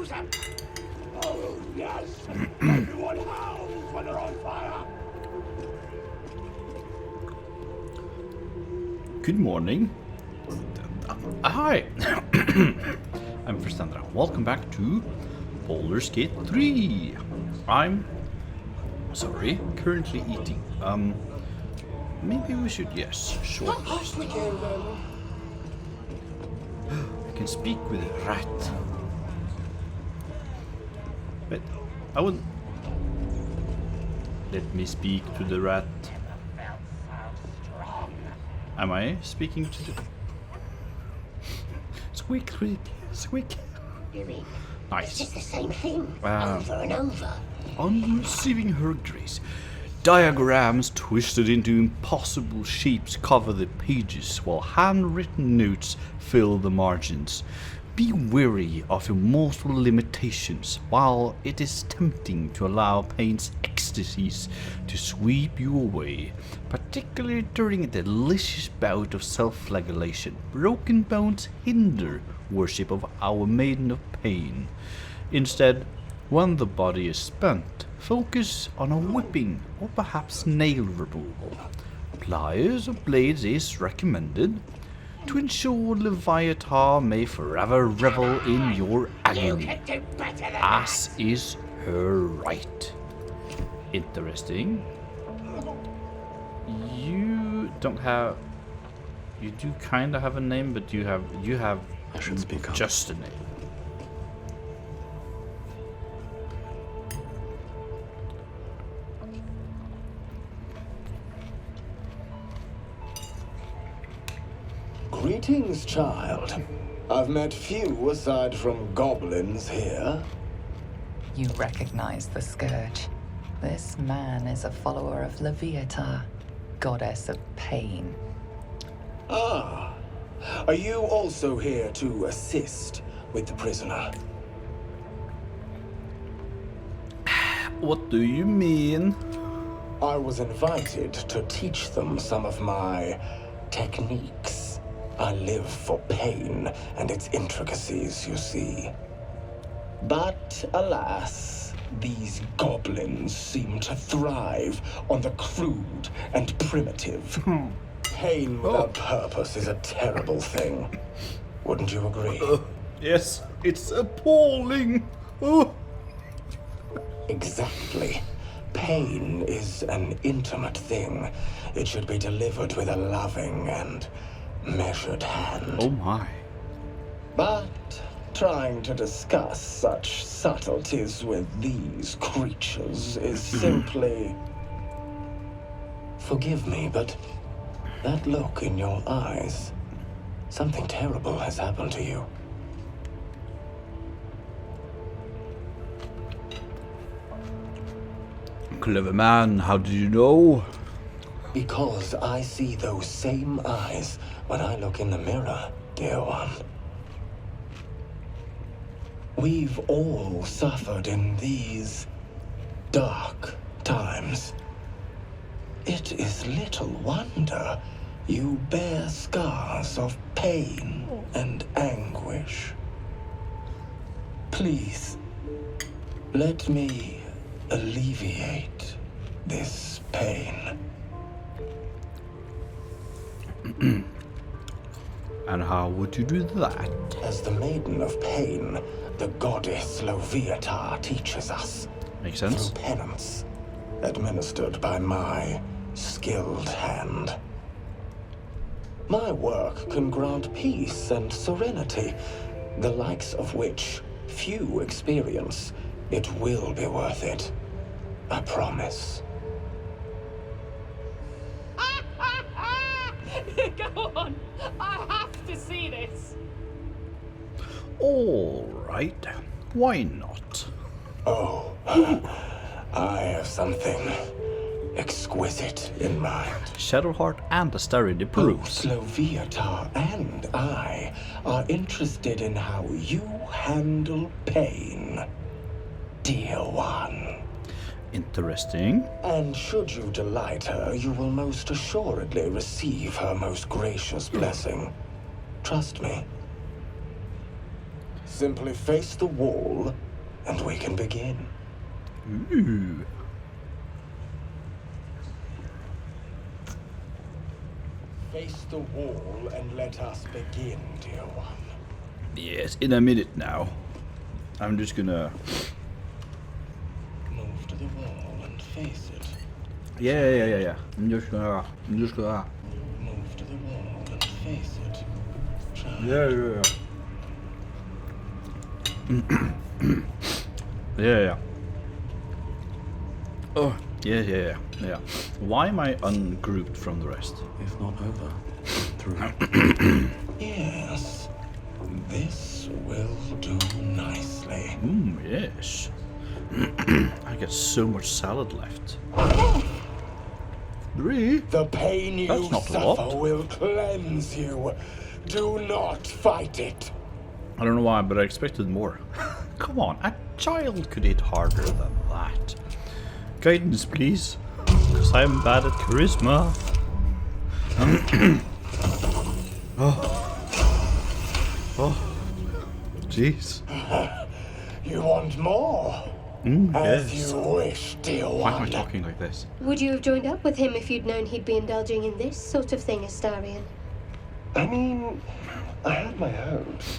use them. Oh, yes. Everyone howls when they're on fire. Good morning. Hi. I'm Verstander. Welcome back to Baldur's Gate 3. I'm currently eating. Maybe we should, yes, sure. I can speak with a rat. But I wouldn't. Let me speak to the rat. Am I speaking to the... Squeak, squeak, squeak. You mean, Nice. it's just the same thing, over and over. On receiving her grace, diagrams twisted into impossible shapes cover the pages, while handwritten notes fill the margins. Be wary of immortal limitations, while it is tempting to allow pain's ecstasies to sweep you away, particularly during a delicious bout of self-flagellation. Broken bones hinder worship of our Maiden of Pain. Instead, when the body is spent, focus on a whipping or perhaps nail removal. Pliers or blades is recommended to ensure Livatar may forever revel in your agony, as is her right. Interesting. You don't have... You do kind of have a name, but you have I should speak up. just a name. Greetings, child. I've met few aside from goblins here. You recognize the scourge. This man is a follower of Livatar, goddess of pain. Ah, are you also here to assist with the prisoner? What do you mean? I was invited to teach them some of my techniques. I live for pain and its intricacies, you see. But alas, these goblins seem to thrive on the crude and primitive. Pain without purpose is a terrible thing. Wouldn't you agree? Yes, it's appalling. Oh. Exactly. Pain is an intimate thing. It should be delivered with a loving and measured hand. Oh my. But trying to discuss such subtleties with these creatures is simply... Forgive me, but that look in your eyes, something terrible has happened to you. Clever man, how did you know? Because I see those same eyes when I look in the mirror, dear one. We've all suffered in these dark times. It is little wonder you bear scars of pain and anguish. Please, let me alleviate this pain. And how would you do that? As the Maiden of Pain, the goddess Livatar teaches us. Makes sense. Through penance, administered by my skilled hand. My work can grant peace and serenity, the likes of which few experience. It will be worth it. I promise. Go on! I have to see this! All right. Why not? Oh, I have something exquisite in mind. Shadowheart and Astarion approves. Both Livatar and I are interested in how you handle pain, dear one. Interesting. And should you delight her, you will most assuredly receive her most gracious blessing. Trust me. Simply face the wall, and we can begin. Ooh. Face the wall and let us begin, dear one. Yes, in a minute now. I'm just gonna... Move to the wall and face it. Yeah. I'm just gonna... Move to the wall and face it. Yeah. Oh, yeah. Why am I ungrouped from the rest? If not over, through. Yes. This will do nicely. Yes. I got so much salad left. 3? The pain you That's not a suffer lot. will cleanse you. Do not fight it. I don't know why, but I expected more. Come on, a child could hit harder than that. Guidance, please. Because I'm bad at charisma. Oh. Jeez. You want more? As Yes. you wish, dear Why am I one. talking like this? Would you have joined up with him if you'd known he'd be indulging in this sort of thing, Astarion? I mean, I had my hopes.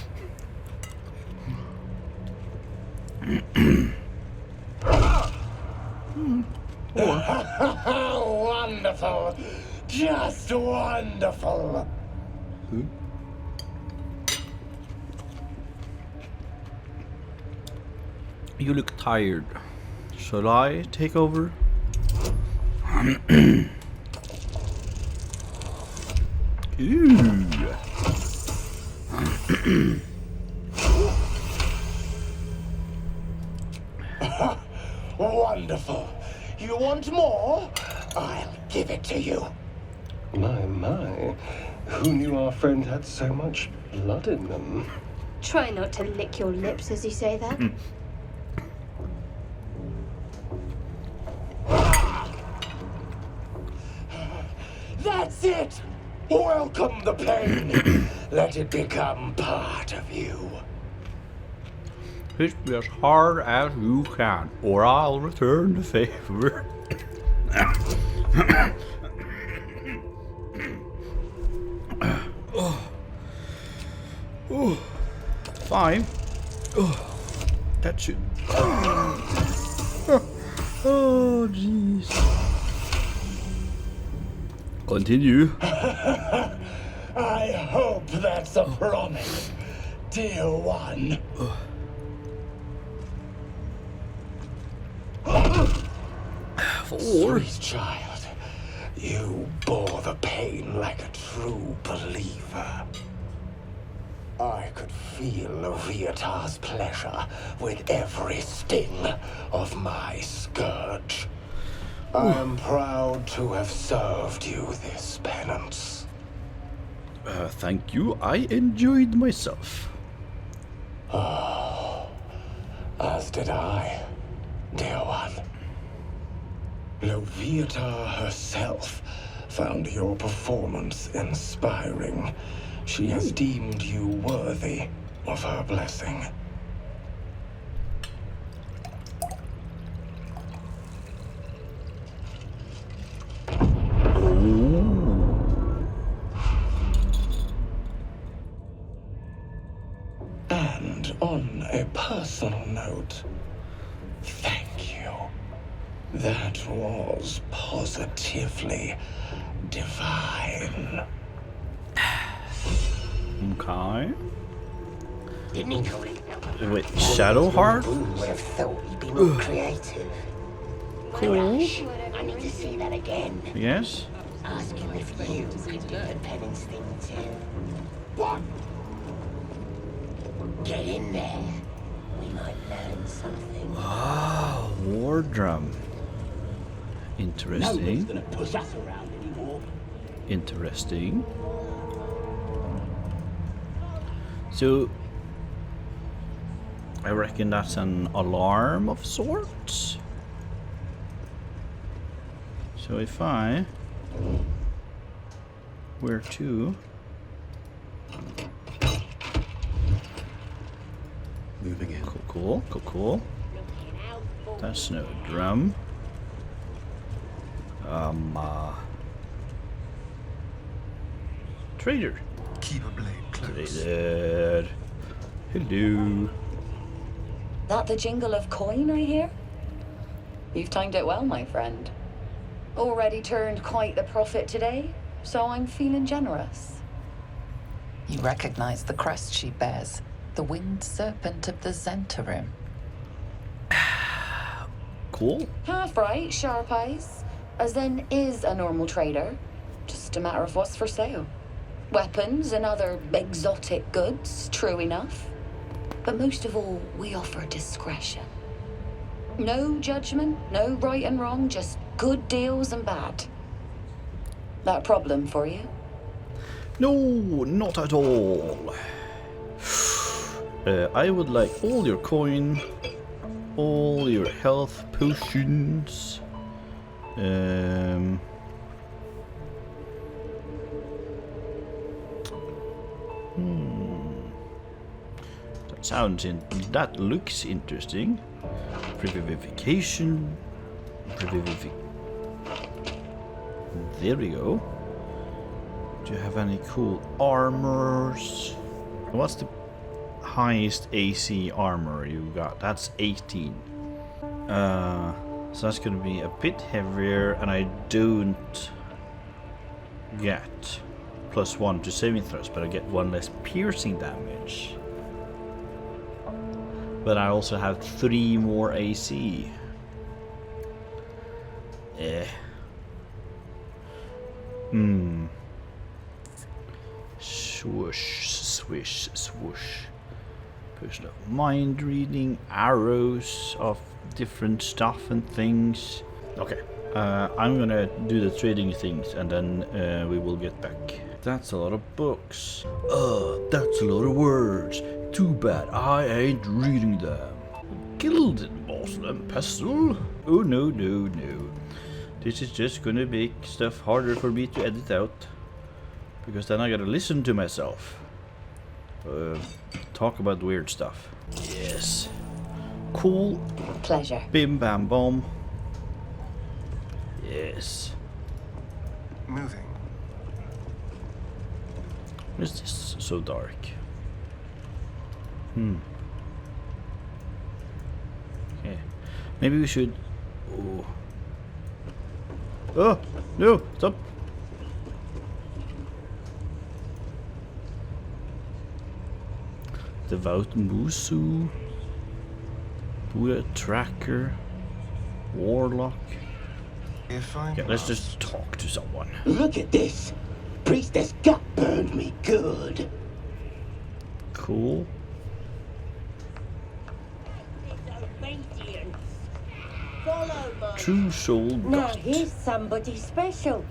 Wonderful! Just wonderful! You look tired. Shall I take over? Ooh. Wonderful! You want more? I'll give it to you. My. Who knew our friend had so much blood in them? Try not to lick your lips as you say that. That's it! Welcome the pain. Let it become part of you. Hit me as hard as you can, or I'll return the favor. Oh. 5. Oh. That should. Oh, jeez. Continue. I hope that's a promise, dear one. 4. Sweet child, you bore the pain like a true believer. I could feel Livatar's pleasure with every sting of my scourge. I am proud to have served you this penance. Thank you. I enjoyed myself. As did I, dear one. Livatar herself found your performance inspiring. She has deemed you worthy of her blessing. And on a personal note, thank you. That was positively divine. Okay. Didn't he call it? Wait, Shadowheart? Would have thought he'd be more creative. Cool. Rush. I need to see that again. Yes. Ask him if you could do the penance thing too. What? Get in there. We might learn something. Ah, war drum. Nobody's Interesting. gonna push us around anymore. Interesting. So, I reckon that's an alarm of sorts. So if I were to Moving in. Cool. That's no drum. Trader. Keep a blade close. Trader. Hello. That the jingle of coin I hear? You've timed it well, my friend. Already turned quite the profit today, so I'm feeling generous. You recognize the crest she bears, the winged serpent of the Zentarim. Cool. Half right, sharp eyes. As then is a normal trader. Just a matter of what's for sale. Weapons and other exotic goods, true enough. But most of all, we offer discretion. No judgment, no right and wrong, just good deals and bad. That a problem for you? No, not at all. I would like all your coin, all your health potions. That looks interesting. Revivification. There we go. Do you have any cool armors? What's the highest AC armor you got? That's 18. So that's gonna be a bit heavier, and I don't get +1 to saving throws, but I get 1 less piercing damage. But I also have 3 more AC. Swoosh, swish, swoosh. Potion of mind reading, arrows of different stuff and things. Okay, I'm gonna do the trading things, and then we will get back. That's a lot of books. That's a lot of words. Too bad I ain't reading them. Gilded bottle and pestle? Oh no. This is just gonna make stuff harder for me to edit out. Because then I gotta listen to myself. Talk about weird stuff. Yes. Cool. Pleasure. Bim bam bomb. Yes. Moving. Why is this so dark? Okay. Maybe we should... Oh! No! Stop! Devout Musu. Buddha Tracker. Warlock. Yeah, let's just talk to someone. Look at this. Priestess gut burned me good. Cool. True soul Now gut. here's somebody special.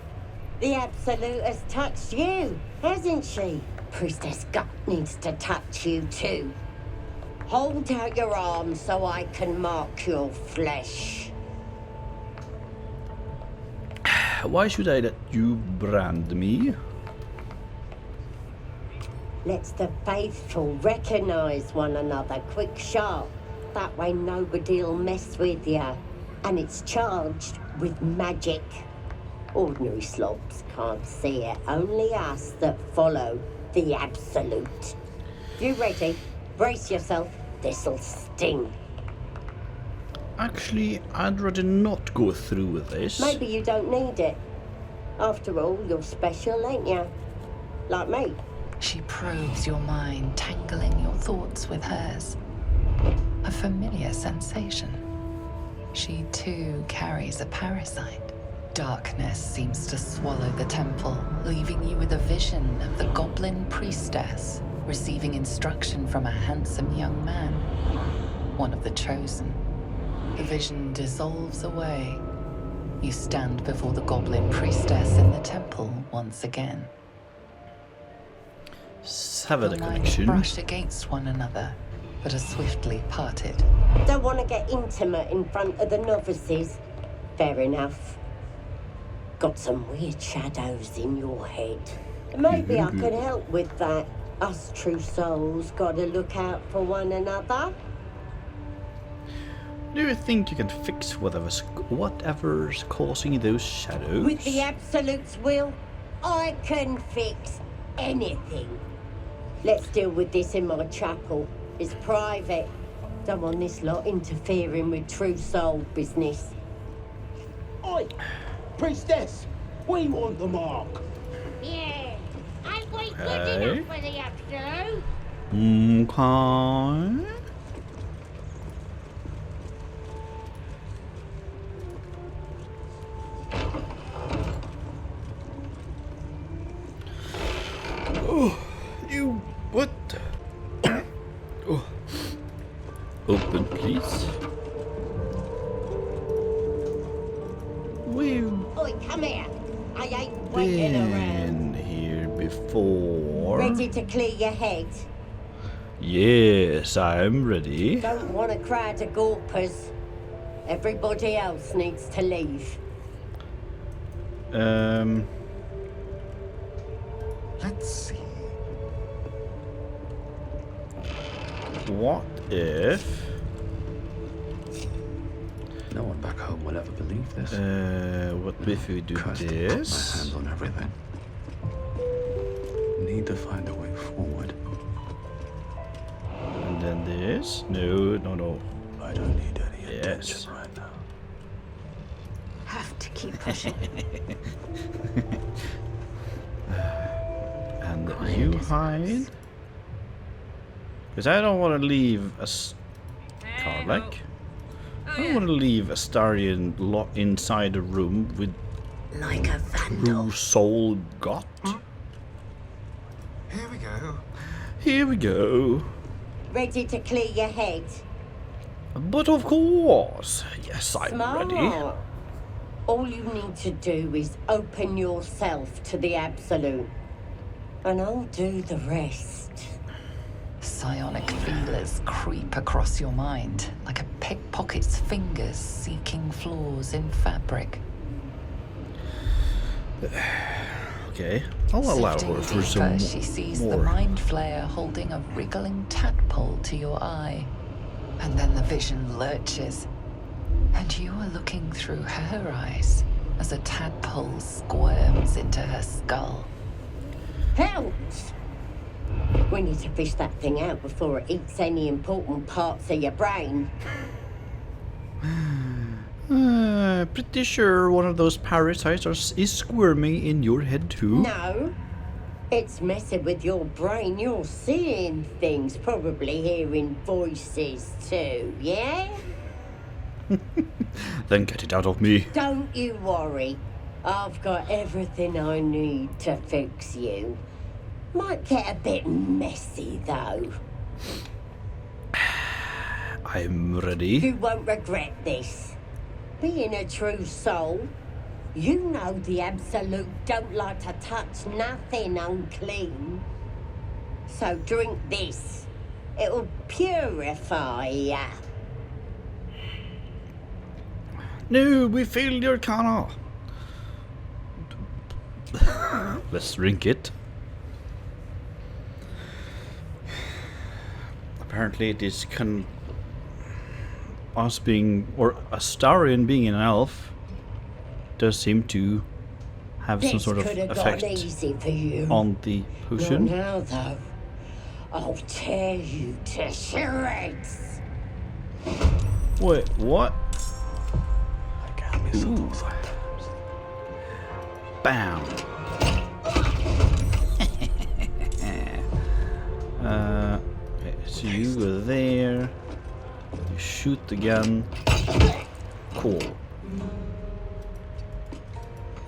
The Absolute has touched you, hasn't she? Priestess Gut needs to touch you too. Hold out your arm so I can mark your flesh. Why should I let you brand me? Let's the faithful recognize one another quick sharp. That way nobody'll mess with ya. And it's charged with magic. Ordinary slobs can't see it, only us that follow the Absolute. You ready? Brace yourself, this'll sting. Actually, I'd rather not go through with this. Maybe you don't need it. After all, you're special, ain't you? Like me. She probes your mind, tangling your thoughts with hers. A familiar sensation. She too carries a parasite. Darkness seems to swallow the temple, leaving you with a vision of the goblin priestess receiving instruction from a handsome young man, one of the chosen. The vision dissolves away. You stand before the goblin priestess in the temple once again. Sever the Your minds connection. brush against one another, but are swiftly parted. Don't want to get intimate in front of the novices. Fair enough. Got some weird shadows in your head. Maybe I could help with that. Us true souls gotta look out for one another. Do you think you can fix whatever's causing those shadows? With the Absolute's will, I can fix anything. Let's deal with this in my chapel. It's private. Don't want this lot interfering with true soul business. Oi, priestess, we want the mark. Yeah, ain't we good Okay. enough for the Absolute? Okay. Oh, you what? Oh. Open, please. We've Oi, come here. I ain't waiting around. been here before. Ready to clear your head? Yes, I'm ready. Don't want a crowd of gawpers. Everybody else needs to leave. Let's see. What if? No one back home will ever believe this. What if we do Cursed to put my this? hands on everything. Need to find a way forward. And then this? No. I don't need any Yes. attention right now. Have to keep pushing. And you hide? Because I don't want to leave a Karlak. I don't want to leave Astarion locked inside a room with Like a vandal. true soul got. Here we go. Here we go. Ready to clear your head? But of course, yes, I'm Smart. ready. All you need to do is open yourself to the Absolute. And I'll do the rest. Psionic feelers creep across your mind like a pickpocket's fingers seeking flaws in fabric. Okay, I'll allow Sifting her for some deeper, she sees the more. mind flayer holding a wriggling tadpole to your eye. And then the vision lurches, and you are looking through her eyes as a tadpole squirms into her skull. Helps! We need to fish that thing out before it eats any important parts of your brain. Pretty sure one of those parasites is squirming in your head too. No. It's messing with your brain. You're seeing things, probably hearing voices too, yeah? Then get it out of me. Don't you worry. I've got everything I need to fix you. Might get a bit messy, though. I'm ready. You won't regret this. Being a true soul, you know the Absolute don't like to touch nothing unclean. So drink this. It'll purify ya. No, we failed your Kana. Let's drink it. Apparently it is us being, or Astarion being an elf, does seem to have some This sort of could have effect gone easy for you. on the Not potion. now, though. I'll tear you to shreds. Wait, what? I can be subtle Ooh. sometimes. Bam. Okay, so you were there. You shoot again. Cool.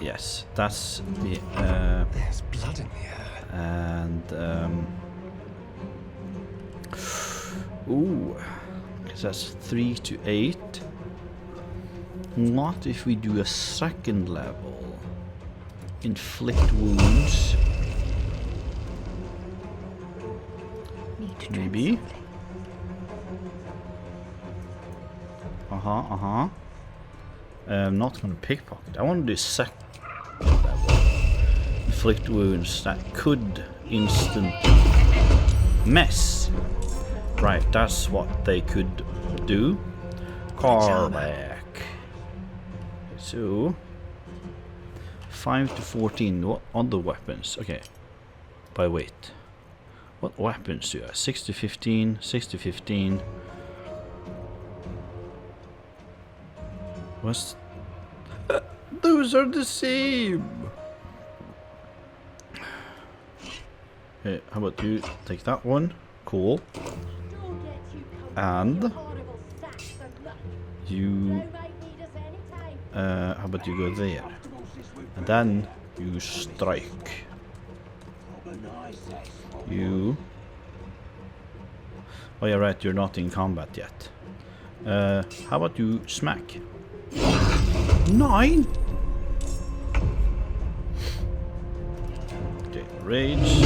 Yes, that's the There's blood in the air. and ooh, 'cause that's 3 to 8. What if we do a second level? Inflict wounds. Maybe. I'm not gonna pickpocket. I want to do second level. Inflict wounds that could instantly Mess. Right, that's what they could do. Car back. So 5 to 14. What other weapons? Okay. By weight. What weapons do you have? 6 to 15, 6 to 15. What's... those are the same! Okay, how about you take that one? Cool. And... you... how about you go there? And then you strike. You... oh yeah, right, you're not in combat yet. How about you smack? 9? Okay, rage.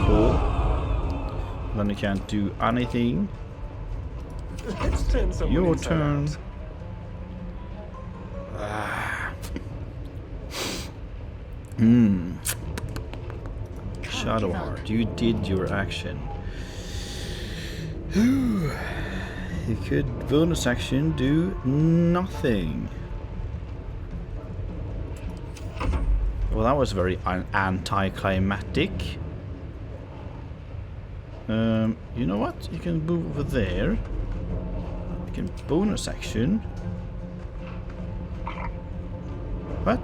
Cool. Then you can't do anything. Your turn. Shadowheart, you did your action. You could bonus action do nothing. Well, that was very anticlimactic. You know what? You can move over there. You can bonus action. What?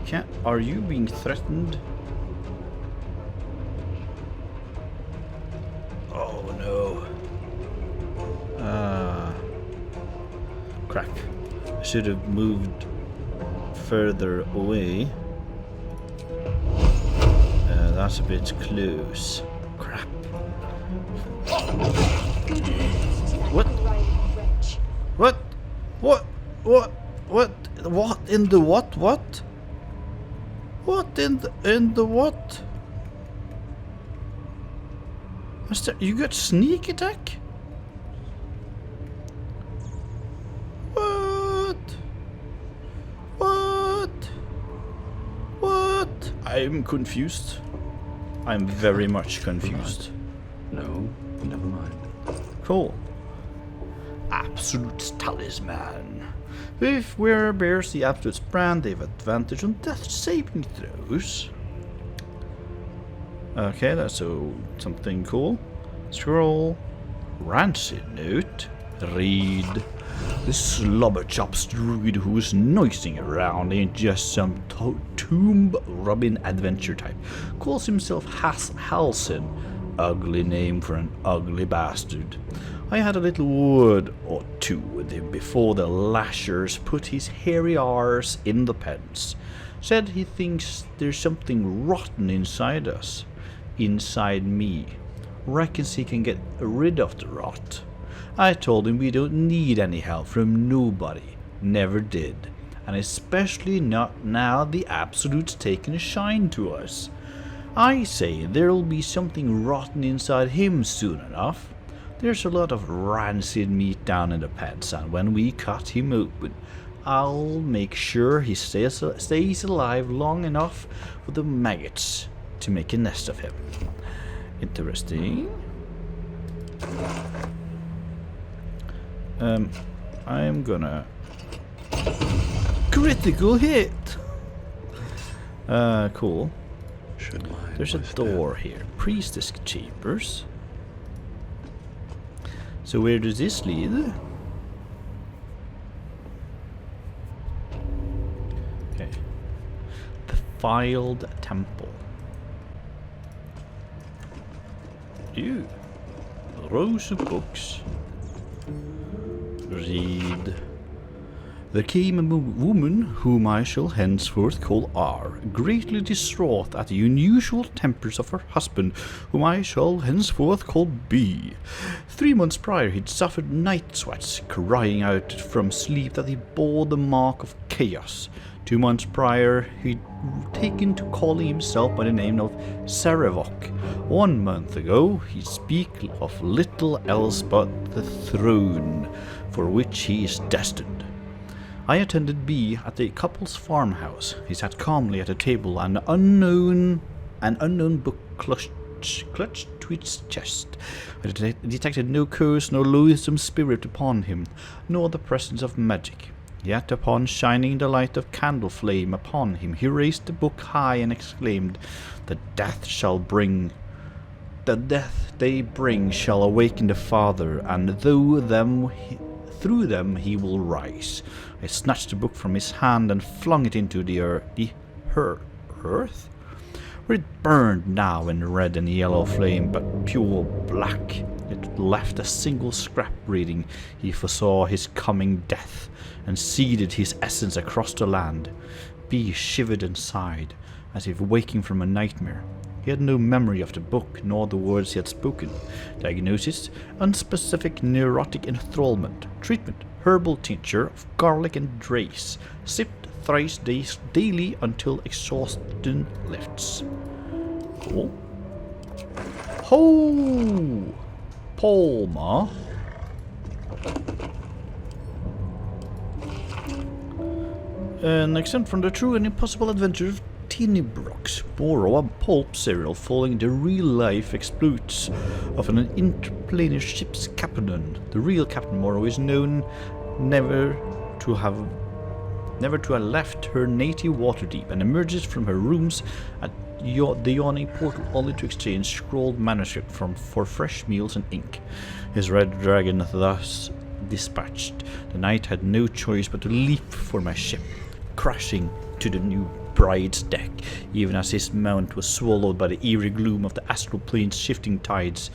Can't? Are you being threatened? Oh no. Crap. I should have moved further away. That's a bit close. Crap. What? What? What? What? What? What in the what? What? What in the what? Master, you got sneak attack? What? What? What? I'm confused. I'm very much confused. No, never mind. Cool. Absolute talisman. If wearer bears the Absolute's brand, they have advantage on death saving throws. Okay, that's something cool. Scroll. Rancid note. Read. The slobberchops druid who is noising around ain't just some tomb robbing adventure type. Calls himself Halsin. Ugly name for an ugly bastard. I had a little word or two with him before the lashers put his hairy arse in the pens. Said he thinks there's something rotten inside us. Inside me. Reckons he can get rid of the rot. I told him we don't need any help from nobody. Never did. And especially not now the Absolute's taken a shine to us. I say there'll be something rotten inside him soon enough. There's a lot of rancid meat down in the pens, and when we cut him open, I'll make sure he stays alive long enough for the maggots to make a nest of him. Interesting. I'm gonna... critical hit! Cool. There's a door here. Priestess chambers. So where does this lead? Okay. The Filed Temple. Ew. Rows of books. Read. There came a woman whom I shall henceforth call R, greatly distraught at the unusual tempers of her husband, whom I shall henceforth call B. 3 months prior he'd suffered night sweats, crying out from sleep that he bore the mark of chaos. 2 months prior he'd taken to calling himself by the name of Sarevok. 1 month ago he'd speak of little else but the throne, for which he is destined. I attended B at the couple's farmhouse. He sat calmly at a table, an unknown book clutched to its chest. I detected no curse nor loathsome spirit upon him, nor the presence of magic. Yet upon shining the light of candle flame upon him, he raised the book high and exclaimed, The death they bring shall awaken the Father, and through them he will rise. I snatched the book from his hand and flung it into the earth, where it burned now in red and yellow flame, but pure black. It left a single scrap reading, He foresaw his coming death, and seeded his essence across the land. B shivered and sighed, as if waking from a nightmare. He had no memory of the book, nor the words he had spoken. Diagnosis: unspecific neurotic enthrallment. Treatment: herbal tincture of garlic and drace. Sipped thrice daily until exhaustion lifts. Cool. Ho! Palma. An excerpt from the true and impossible adventure of Teeny Brooks, borrow a pulp serial following the real-life exploits of an interplanar ship's captain. The real Captain Morrow is known never to have left her native Waterdeep, and emerges from her rooms at the yawning portal only to exchange scrawled manuscript for fresh meals and ink. His red dragon thus dispatched, the knight had no choice but to leap for my ship, crashing to the new bride's deck, even as his mount was swallowed by the eerie gloom of the astral plane's shifting tides.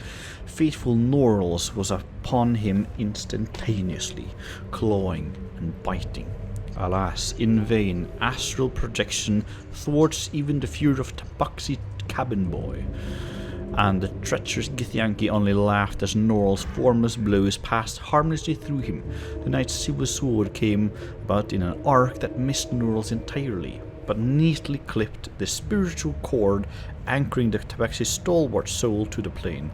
Faithful Norrels was upon him instantaneously, clawing and biting. Alas, in vain. Astral projection thwarts even the fury of Tabaxi cabin boy. And the treacherous Githyanki only laughed as Norrel's formless blows passed harmlessly through him. The knight's silver sword came about in an arc that missed Norrel's entirely, but neatly clipped the spiritual cord anchoring the Tabaxi's stalwart soul to the plane.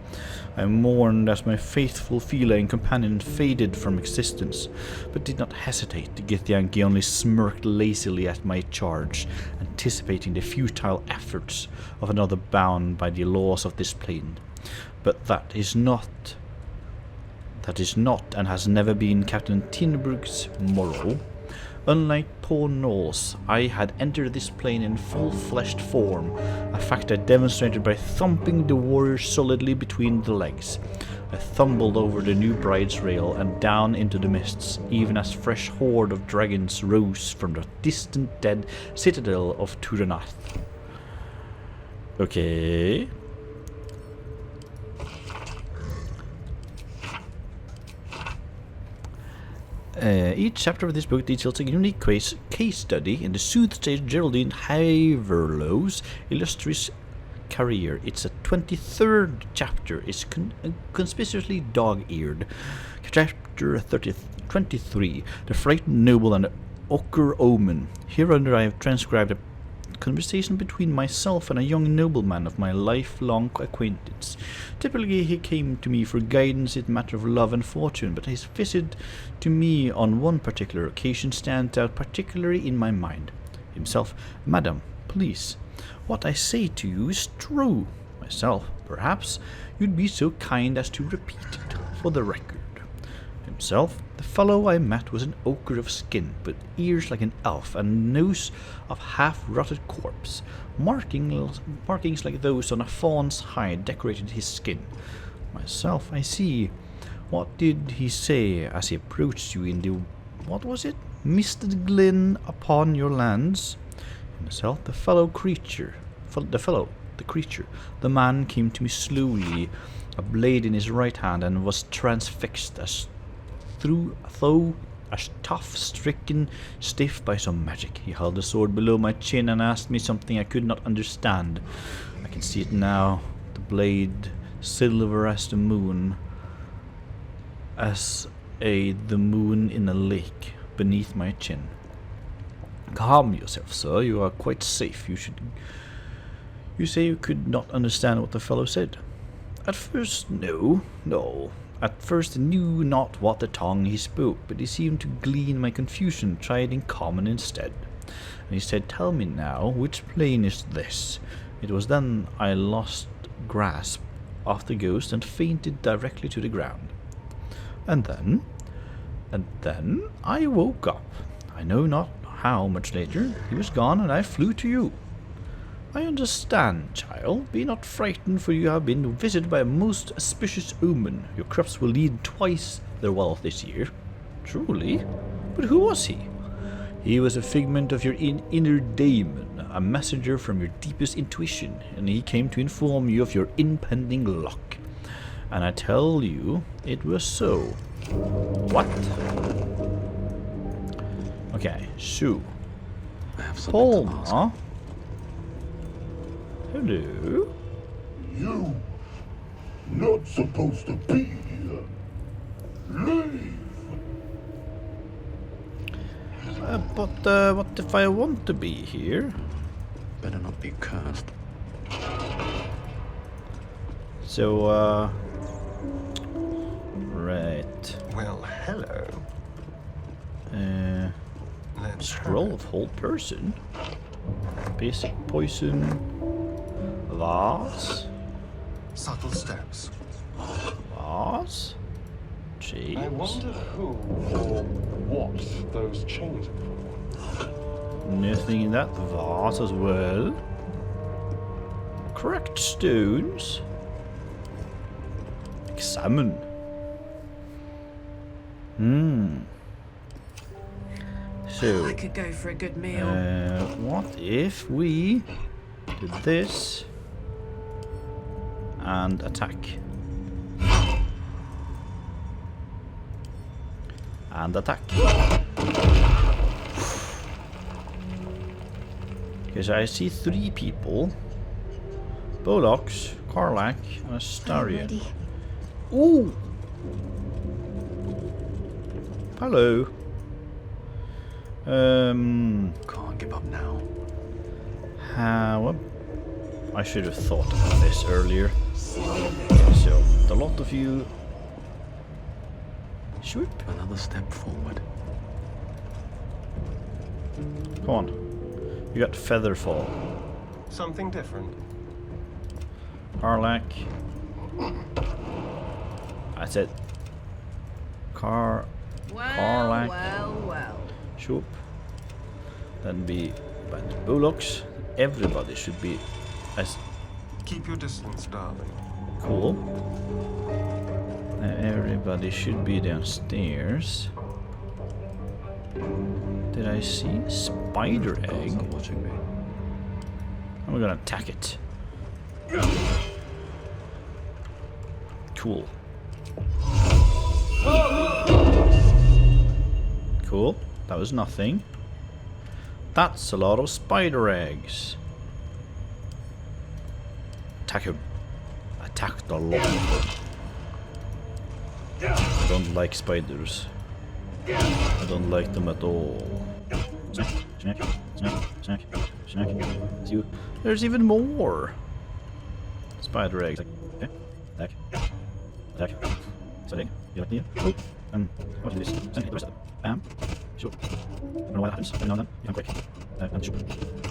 I mourned as my faithful feline companion faded from existence, but did not hesitate. The Githyanki only smirked lazily at my charge, anticipating the futile efforts of another bound by the laws of this plane. But that is not and has never been Captain Tinberg's morrow. Unlike poor Knowles, I had entered this plane in full-fleshed form, a fact I demonstrated by thumping the warrior solidly between the legs. I tumbled over the new bride's rail and down into the mists, even as fresh horde of dragons rose from the distant dead citadel of Turanath. Okay. Each chapter of this book details a unique case study in the soothsayer Geraldine Haverlow's illustrious career. It's a 23rd chapter. It's conspicuously dog-eared. Chapter 23, The Frightened Noble and the Ochre Omen. Hereunder I have transcribed a conversation between myself and a young nobleman of my lifelong acquaintance. Typically he came to me for guidance in matter of love and fortune, but his visit to me on one particular occasion stands out particularly in my mind. Himself: Madam, please, what I say to you is true. Myself: perhaps you'd be so kind as to repeat it for the record. Himself: the fellow I met was an ochre of skin, with ears like an elf and nose of half-rotted corpse. Markings like those on a fawn's hide decorated his skin. Myself: I see. What did he say as he approached you in the, what was it, misted glen upon your lands? Himself: the creature. The man came to me slowly, a blade in his right hand, and was transfixed as though as tough, stricken, stiff by some magic. He held the sword below my chin and asked me something I could not understand. I can see it now, the blade silver as the moon, the moon in a lake beneath my chin. Calm yourself, sir. You are quite safe. You say you could not understand what the fellow said? At first, no. At first I knew not what the tongue he spoke, but he seemed to glean my confusion, tried in common instead. And he said, Tell me now, which plane is this? It was then I lost grasp of the ghost and fainted directly to the ground. And then I woke up. I know not how much later. He was gone and I flew to you. I understand, child. Be not frightened, for you have been visited by a most auspicious omen. Your crops will yield twice their wealth this year. Truly? But who was he? He was a figment of your inner daemon, a messenger from your deepest intuition, and he came to inform you of your impending luck. And I tell you, it was so. What? Okay, so Palma. Hello? You not supposed to be here. Leave. But what if I want to be here? Better not be cursed. So, right. Well, hello. Let's Scroll of whole person. Basic poison. Vase. subtle steps. Vase. Cheese. I wonder who or what those chains are for. Nothing in that vase as well. Correct stones. Examine. So, I could go for a good meal. what if we did this and attack? And attack. Because I see 3 people. Bo Lokks, Karlach, and Astarion. Ooh! Hello. Can't give up now. How? I should have thought about this earlier. So, a lot of you. Swoop. Another step forward. Come on. You got Featherfall. Something different. Karlach. That's it. Karlach. Well. Swoop. Then be by the Bo Lokks. Everybody should be as Keep your distance, darling. cool. Everybody should be downstairs. Did I see spider egg? Stop watching me. I'm gonna attack it. Cool. Cool. That was nothing. That's a lot of spider eggs. Attack him. Attack the lot of them. I don't like spiders. I don't like them at all. Snack. See, there's even more spider eggs. Attack. Sorry. You like me? Oh. What is this? Send the rest of them. Bam. Sure. I don't know why that happens. Every now and then. You can quick. And sure.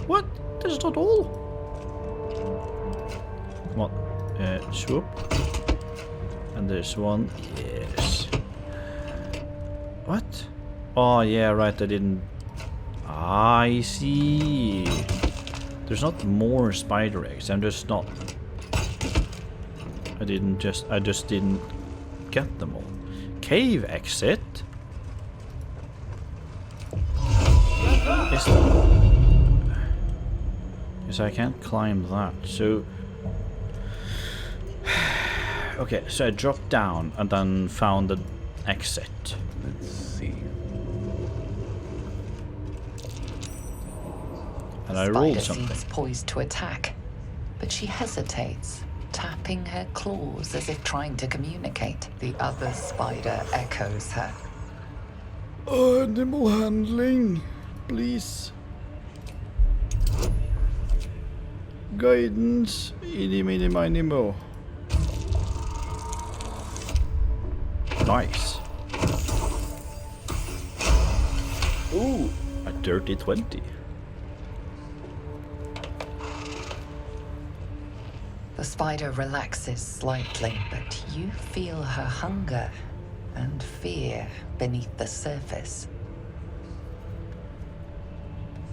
What? This is not all. Come on. Swoop. And there's one. Yes. What? Oh, yeah, right. I didn't. I see. There's not more spider eggs. I'm just not. I just didn't get them all. Cave exit. Yes, I can't climb that. So. Okay, so I dropped down and then found the exit. Let's see. And I rolled Spider something. seems poised to attack, but she hesitates, tapping her claws as if trying to communicate. The other spider echoes her. Animal handling, please. Guidance, eeny, meeny, miny, mo. Nice. Ooh, a dirty 20. The spider relaxes slightly, but you feel her hunger and fear beneath the surface.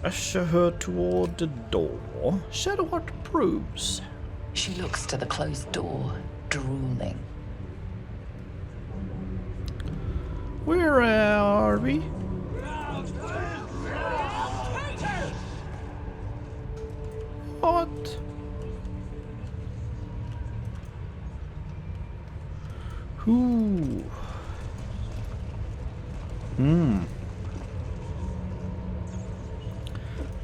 Usher her toward the door. Shadow what proves. She looks to the closed door, drooling. Where are we? What? Who?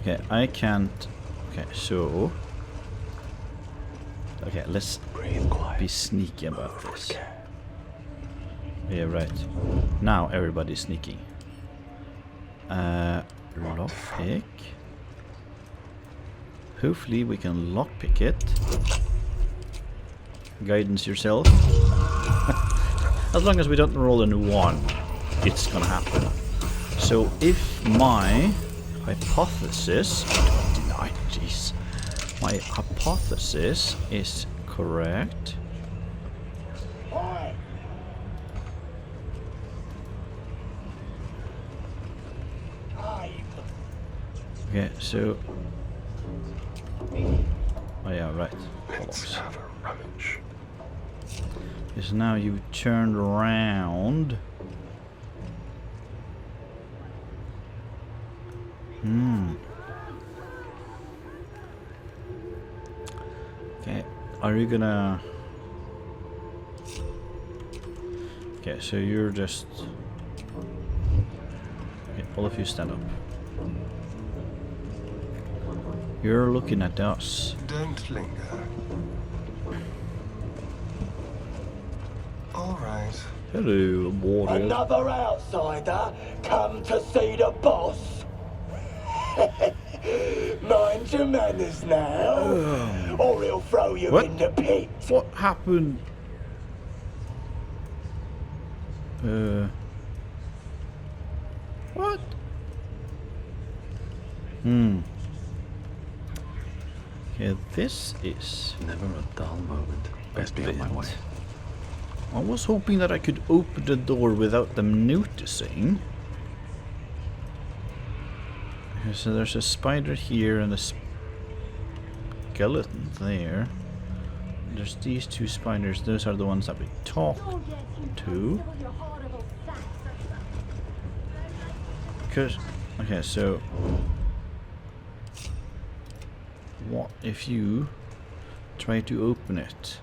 Okay, I can't. Okay, so. Okay, let's be sneaky about this. Yeah, right. Now everybody's sneaking. Lockpick. Hopefully we can lockpick it. Guidance yourself. As long as we don't roll a 1, it's gonna happen. So if my hypothesis... 29, jeez. My hypothesis is correct. Okay, so... Oh yeah, right. Let's have a rummage. Because now you turned around. Okay, are you gonna... Okay, so you're just... Okay, all of you stand up. You're looking at us. Don't linger. All right. Hello, warriors. Another outsider come to see the boss? Mind your manners now, or he'll throw you What? in the pit. What happened? What? Okay, this is... Never a dull moment. Best be on my way. I was hoping that I could open the door without them noticing. Okay, so there's a spider here and a skeleton there. There's these 2 spiders. Those are the ones that we talked to. Because... Okay, so... What if you try to open it?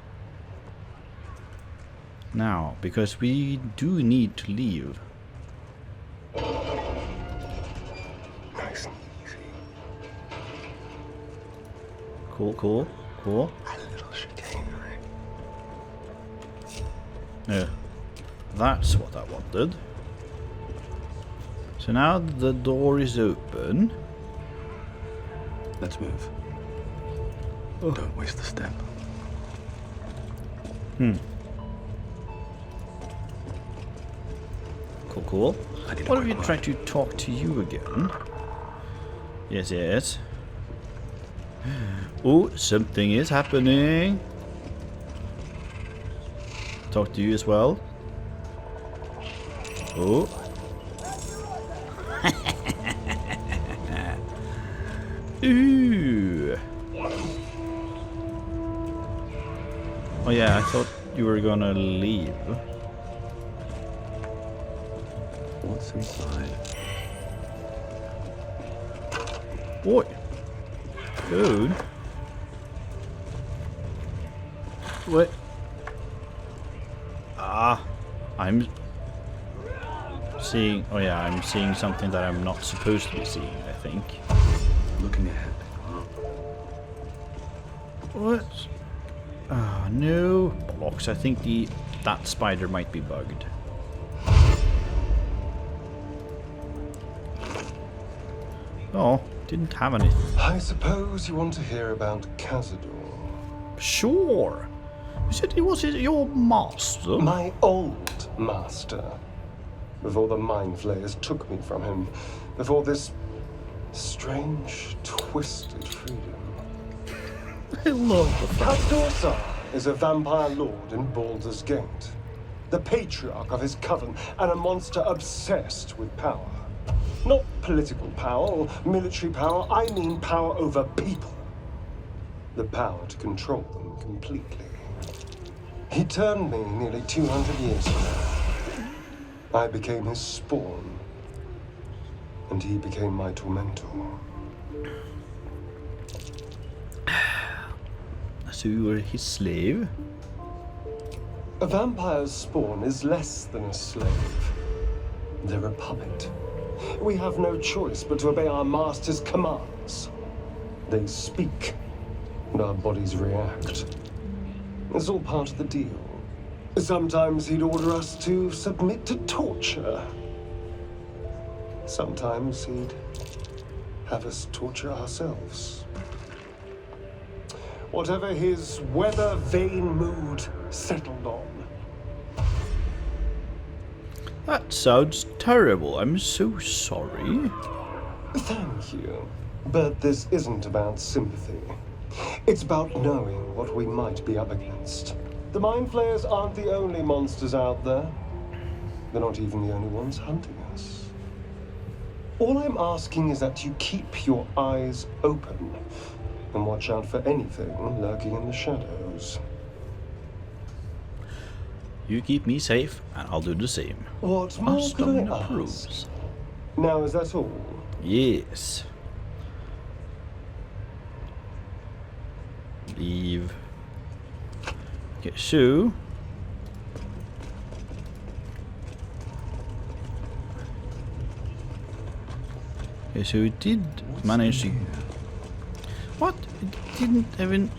Now, because we do need to leave. Nice and easy. Cool, cool, cool. A little chicanery. Yeah, that's what I wanted. So now the door is open. Let's move. Oh. Don't waste the step. Cool, cool. I need a What if quick you try to talk to you again? Yes, yes. Oh, something is happening. Talk to you as well. Oh. Ooh. Oh yeah, I thought you were gonna leave. What's inside? Boy. Dude. What? Ah. I'm seeing... Oh yeah, I'm seeing something that I'm not supposed to be seeing, I think. Looking ahead. What? Oh no. Bo Lokks, I think that spider might be bugged. Oh, didn't have anything. I suppose you want to hear about Cazador. Sure. You said he was your master. My old master. Before the mind flayers took me from him. Before this strange, twisted freedom. I love the fact. Baldur is a vampire lord in Baldur's Gate, the patriarch of his coven, and a monster obsessed with power. Not political power or military power, I mean power over people. The power to control them completely. He turned me nearly 200 years ago. I became his spawn, and he became my tormentor. So you were his slave? A vampire's spawn is less than a slave. They're a puppet. We have no choice but to obey our master's commands. They speak, and our bodies react. It's all part of the deal. Sometimes he'd order us to submit to torture. Sometimes he'd have us torture ourselves. Whatever his weather-vane mood settled on. That sounds terrible. I'm so sorry. Thank you. But this isn't about sympathy. It's about knowing what we might be up against. The Mind Flayers aren't the only monsters out there. They're not even the only ones hunting us. All I'm asking is that you keep your eyes open and watch out for anything lurking in the shadows. You keep me safe, and I'll do the same. What more Austin could I ask? approves. Now, is that all? Yes. Leave. Okay, so okay, so it did manage to. What? It didn't even.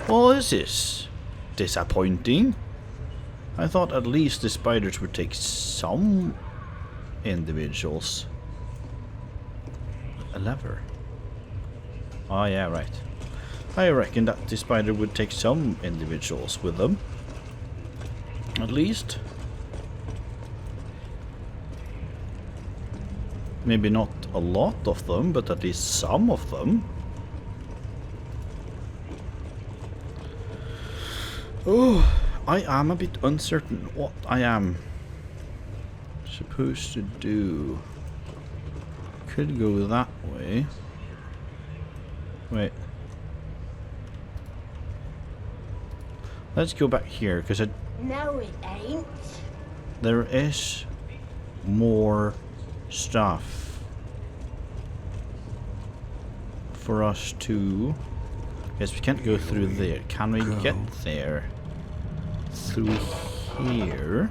What is this? Disappointing. I thought at least the spiders would take some individuals. A lever. Oh yeah, right. I reckon that the spider would take some individuals with them. At least. Maybe not a lot of them, but at least some of them. Oh, I am a bit uncertain what I am supposed to do. Could go that way. Wait. Let's go back here, because No, it ain't. there is more stuff for us to. Yes, we can't go through there. Can we get there through here?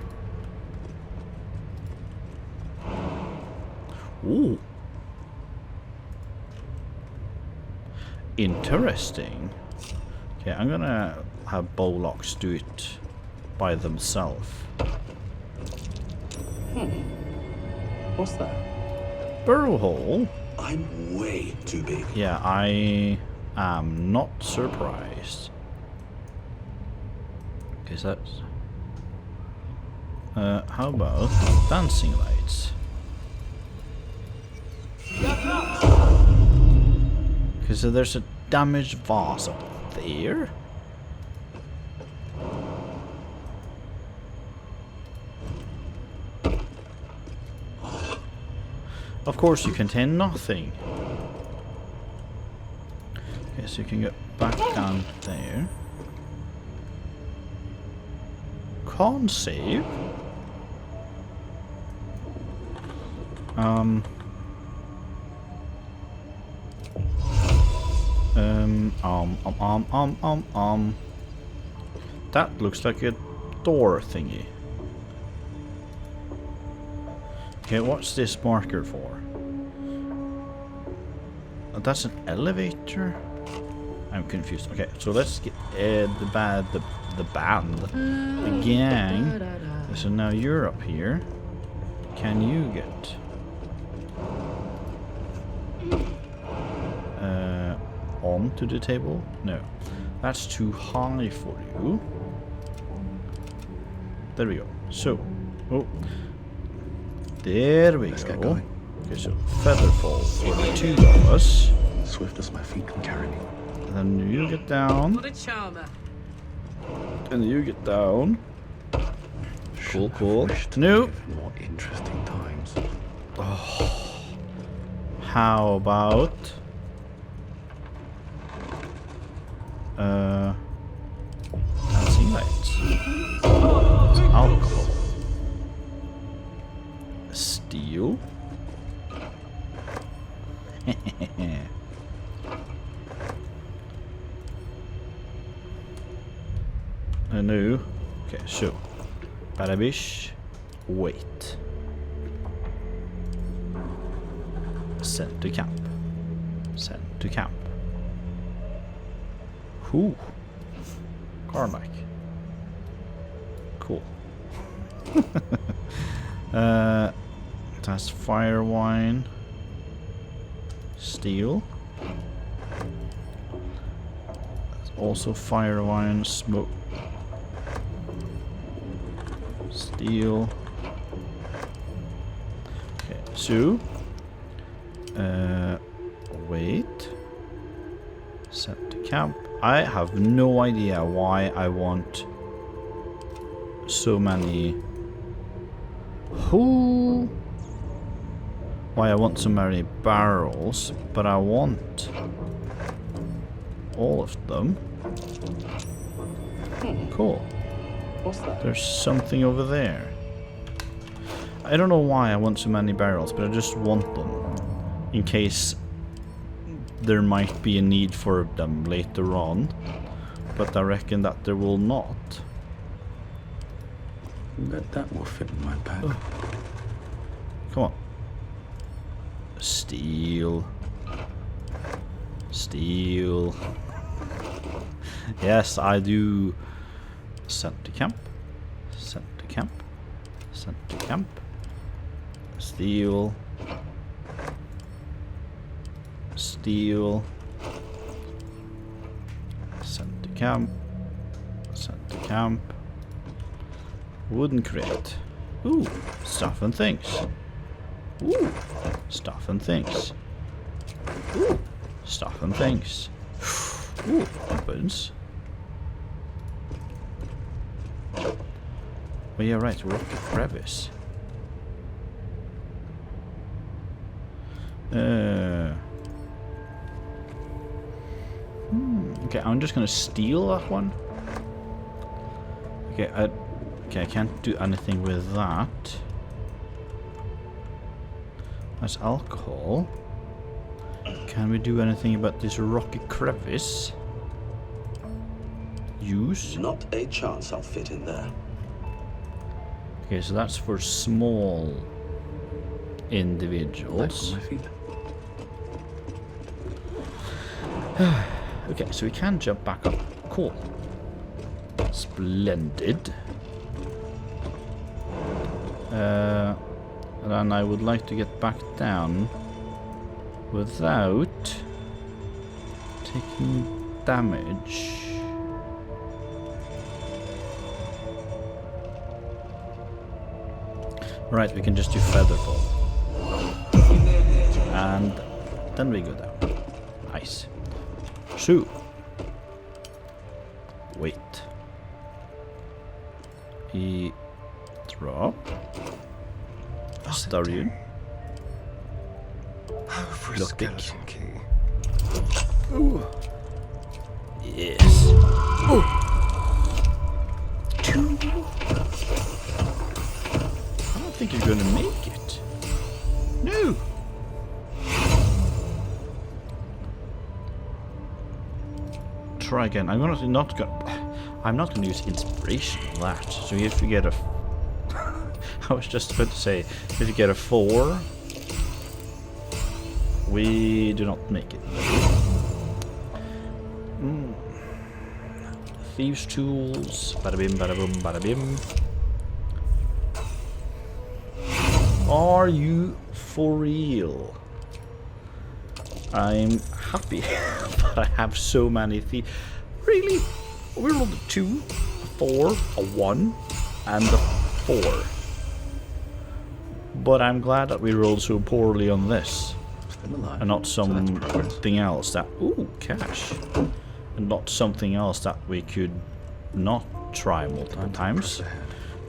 Ooh. Interesting. Okay, I'm gonna have Bo Lokks do it by themselves. What's that? Burrow hole? I'm way too big. Yeah, I am not surprised. Because that's... how about dancing lights? Because there's a damaged vase up there. Of course you contain nothing. Okay, so you can get back down there. Can't save. That looks like a door thingy. Okay, what's this marker for? Oh, that's an elevator? I'm confused. Okay, so let's get the band, the gang. So now you're up here. Can you get onto the table? No, that's too high for you. There we go. So, oh, there we Let's go. get going. Okay, so feather fall for the two of us. Swift as my feet can carry me. Then you get down. What a charmer. And you get down. Cool, cool. No. More interesting times. Oh. How about dancing lights? Alcohol. Steel. A new. Okay, so Barabish, wait. Send to camp. Send to camp. Who? Carmack. Cool. That's fire wine. Steel. Also fire wine, smoke. Steel. Okay, so wait. Set to camp. I have no idea why I want so many. Why I want so many barrels, but I want all of them. Cool. What's that? There's something over there. I don't know why I want so many barrels, but I just want them. In case there might be a need for them later on. But I reckon that there will not. That will fit in my bag. Oh. Come on. Steel. Steel. Yes, I do. Sent to camp. Sent to camp. Sent to camp. Steel. Steel. Sent to camp. Sent to camp. Wooden crate. Ooh, stuff and things. Ooh, stuff and things. Ooh, stuff and things. Ooh, weapons. Oh yeah, right, rocket crevice. Okay, I'm just gonna steal that one. Okay, I can't do anything with that. That's alcohol. Can we do anything about this rocky crevice? Use? Not a chance I'll fit in there. Okay, so that's for small individuals. Okay, so we can jump back up. Cool. Splendid. And then I would like to get back down without taking damage. Right, we can just do featherfall. And then we go down. Nice. So. Wait. He drop. Astarion. For a skeleton key. Ooh. Yes. Ooh. Two. I don't think you're gonna make it. No. Try again. I'm not gonna use inspiration on that. So if you get a I was just about to say, if you get a 4, we do not make it. Thieves' tools. Bada bim, bada boom, bada bim. Are you for real? I'm happy that I have so many thieves. Really? We rolled a 2, a 4, a 1, and a 4. But I'm glad that we rolled so poorly on this. And not something else that... Ooh, cash. and not something else that we could not try multiple times.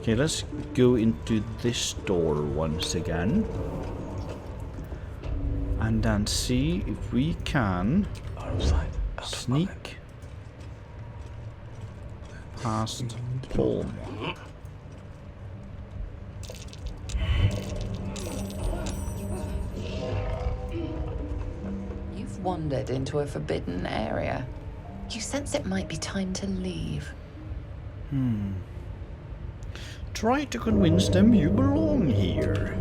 Okay, let's go into this door once again. And then see if we can sneak past Paul. You've wandered into a forbidden area. You sense it might be time to leave. Try to convince them you belong here.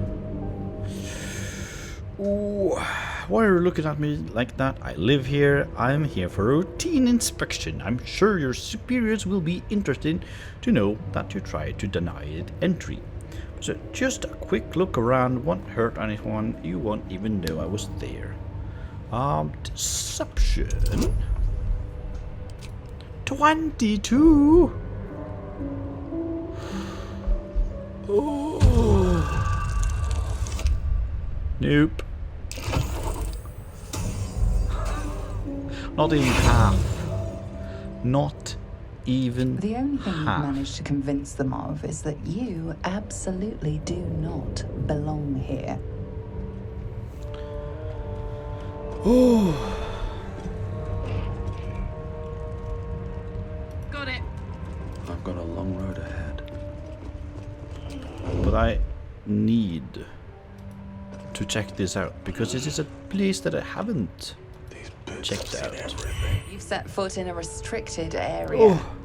Ooh, why are you looking at me like that? I live here. I'm here for a routine inspection. I'm sure your superiors will be interested to know that you tried to deny it entry. So just a quick look around won't hurt anyone. You won't even know I was there. Deception. 22. Oh. Nope. Not even half. Not even The only thing you've half. managed to convince them of is that you absolutely do not belong here. Oh. Got it. I've got a long road ahead. But I need to check this out because this is a place that I haven't checked out. You've set foot in a restricted area. Oh.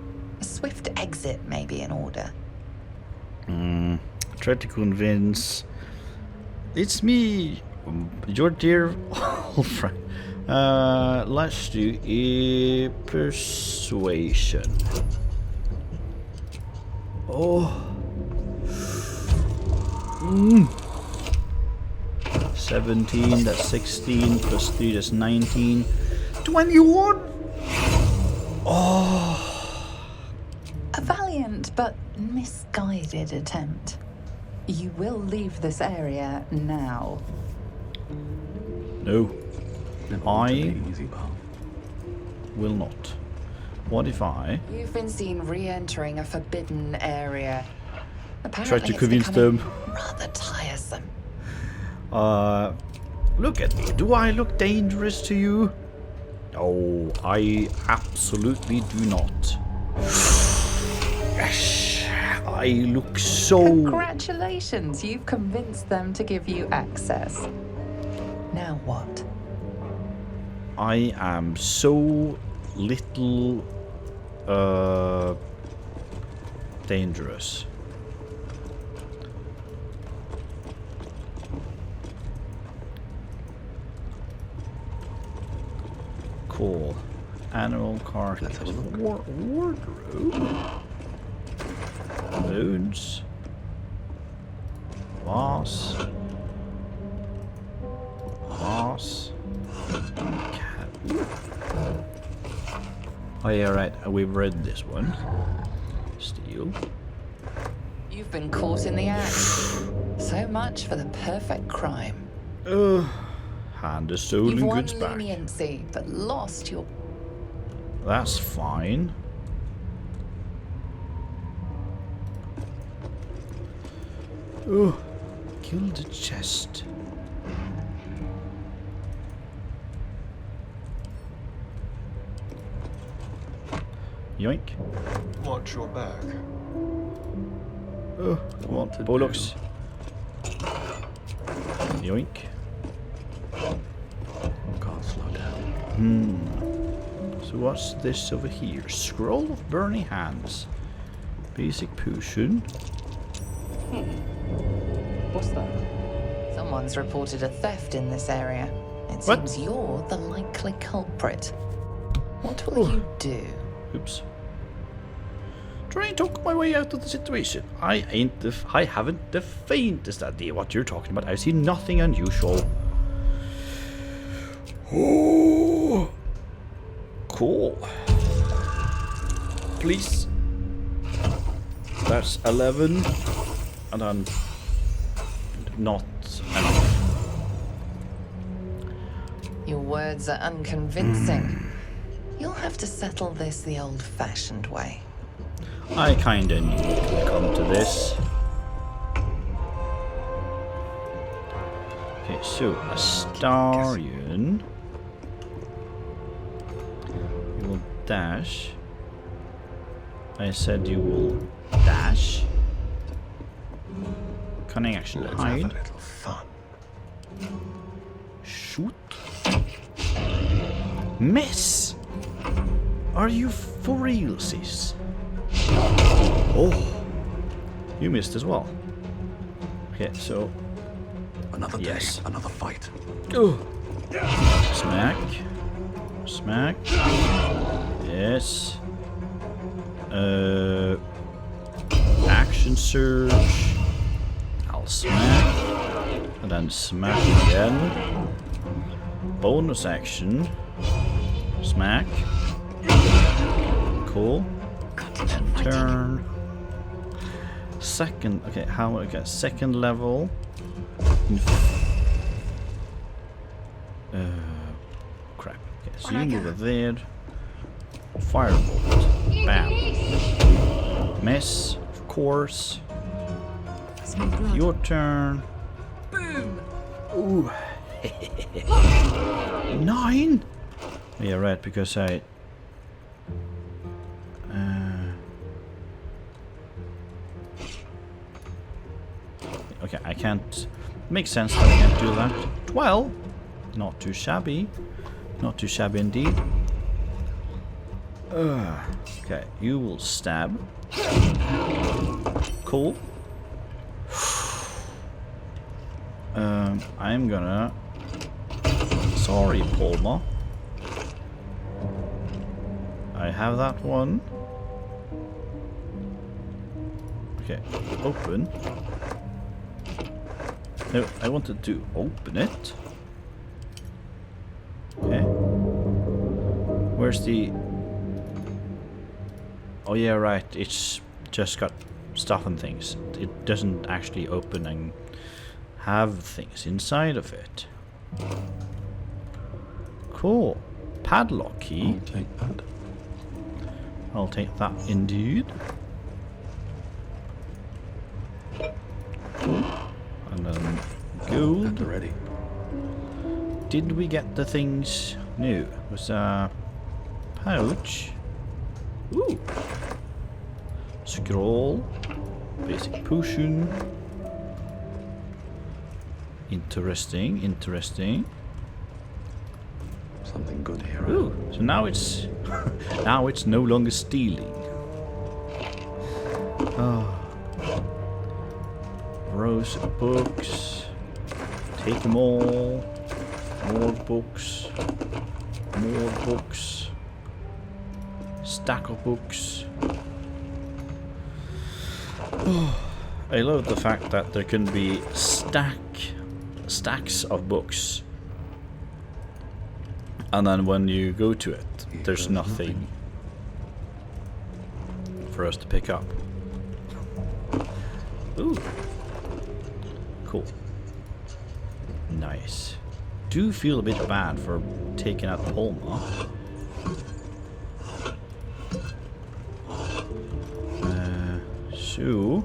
A swift exit may be in order. Try to convince. It's me, your dear old friend. Let's do a persuasion. Oh. 17, that's 16, plus 3, that's 19. 21! Oh. A valiant but misguided attempt. You will leave this area now. No. I Easy, pal. will not. What if I You've been seen re-entering a forbidden area. try Apparently to convince it's them? becoming rather tiresome. Look at me. Do I look dangerous to you? Oh, I absolutely do not. Yes, I look so... Congratulations, you've convinced them to give you access. Now what? I am so little, dangerous. Cool. Animal carcass. Let's have a look. Wardrobe. Loads. Vase. Vase. Oh yeah, right. We've read this one. Steal. You've been caught in the act. So much for the perfect crime. Hand the You've stolen won goods back. leniency, but lost your... That's fine. Oh, gilded chest. Yoink. Watch your back. Oh, come on, Bo Lokks. Yoink. Can't slow down. So what's this over here? Scroll of Burning Hands. Basic potion. What's that? Someone's reported a theft in this area. It What? seems you're the likely culprit. What will you do? Oops. Try and talk my way out of the situation. I haven't the faintest idea what you're talking about. I've seen nothing unusual. Oh, cool. Please. That's 11, and then not enough. Your words are unconvincing. You'll have to settle this the old-fashioned way. I kinda knew it would come to this. Okay, so Astarion. You will dash. I said you will dash. Cunning action, Let's have a hide. little fun. Shoot. Miss! Are you for real, sis? Oh, you missed as well. Okay, so Another day, yes. another fight. Oh. Smack. Smack. Yes. Action surge. I'll smack. And then smack again. Bonus action. Smack. Cool. And turn. Second. Okay, how okay, second level. Crap. Okay, so you move it there. Firebolt. Bam. Miss, of course. Your turn. Boom! Ooh. 9? Yeah, right, because I... okay, I can't... Makes sense that I can't do that. 12? Not too shabby. Not too shabby indeed. Okay, you will stab. Cool. I'm gonna... Sorry, Palma. I have that one. Okay, open. No, I wanted to open it. Okay. Where's the... Oh yeah, right, it's just got stuff and things. It doesn't actually open and have things inside of it. Cool. Padlock key. I'll take that. I'll take that indeed. Cool. And then gold. At the ready. Did we get the things new? It was a pouch. Ooh. Scroll. Basic potion. Interesting, interesting. Something good here. Ooh, so now it's now it's no longer stealing. Oh. Rows of books. Take them all. More books. More books. Stack of books. Oh, I love the fact that there can be stacks of books. And then when you go to it, there's nothing for us to pick up. Ooh. Cool. Nice. Do feel a bit bad for taking out Palma. So,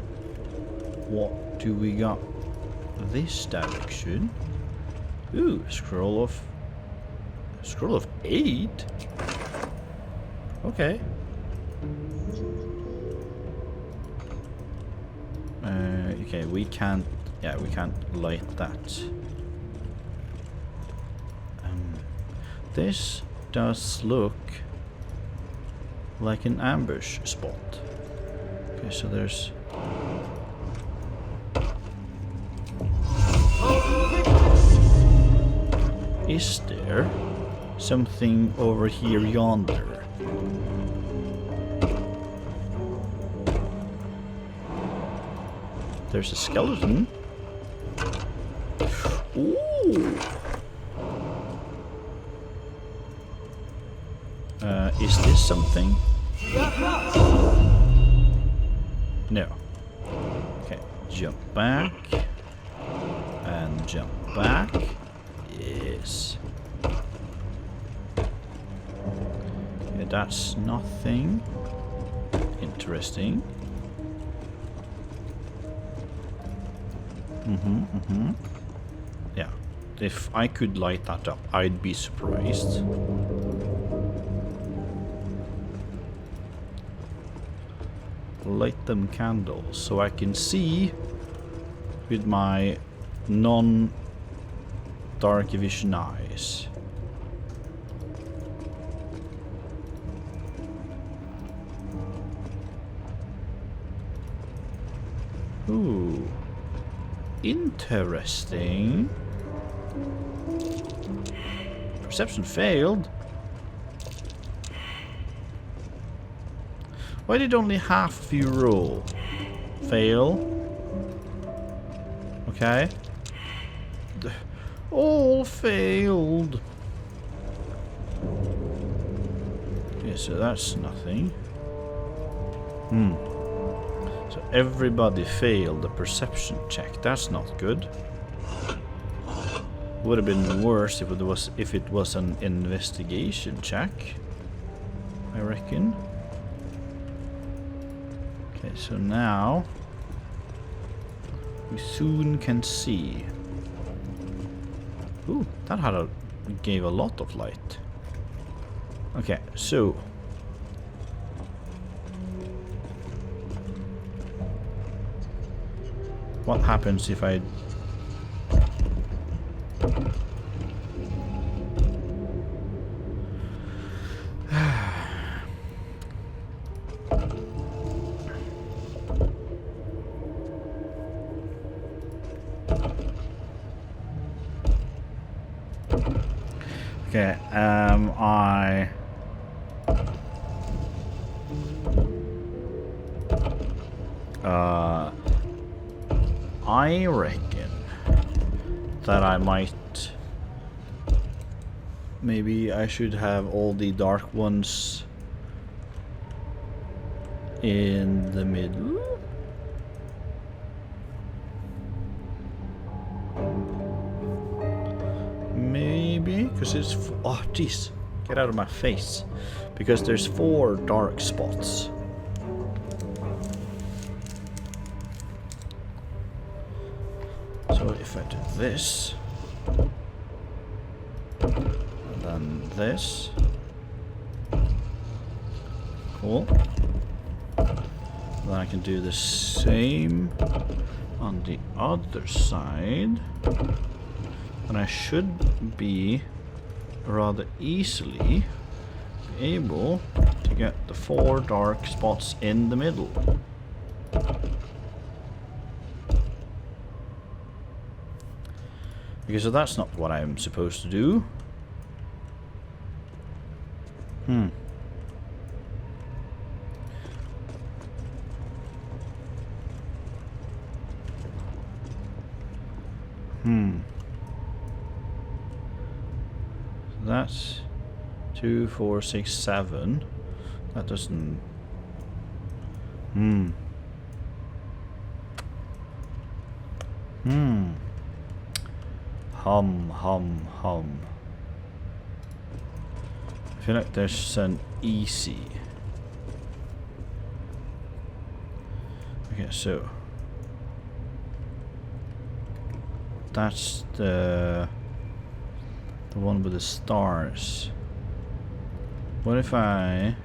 what do we got this direction? Ooh, scroll of 8? Okay. Okay, we can't light that. This does look like an ambush spot. Okay, so there's... Is there something over here yonder? There's a skeleton. Ooh. Is this something? No. Okay, jump back. And jump back. Yes. that's nothing interesting. Yeah, if I could light that up, I'd be surprised. Light them candles so I can see with my non-dark vision eyes. Ooh, interesting. Perception failed. Why did only half of you roll? Fail. Okay. All failed. Okay, so that's nothing. So everybody failed the perception check. That's not good. Would have been worse if it was an investigation check, I reckon. Okay, so now we soon can see. Ooh, that gave a lot of light. Okay, so what happens if I okay, I reckon that I might, maybe I should have all the dark ones in the middle. Maybe, because it's, oh jeez, get out of my face, because there's 4 dark spots. So if I do this, and then this, cool. Then I can do the same on the other side. And I should be rather easily able to get the 4 dark spots in the middle. Because that's not what I'm supposed to do. That's 2, 4, 6, 7. That doesn't. Hum. I feel like there's an easy. Okay, so that's the one with the stars. What if I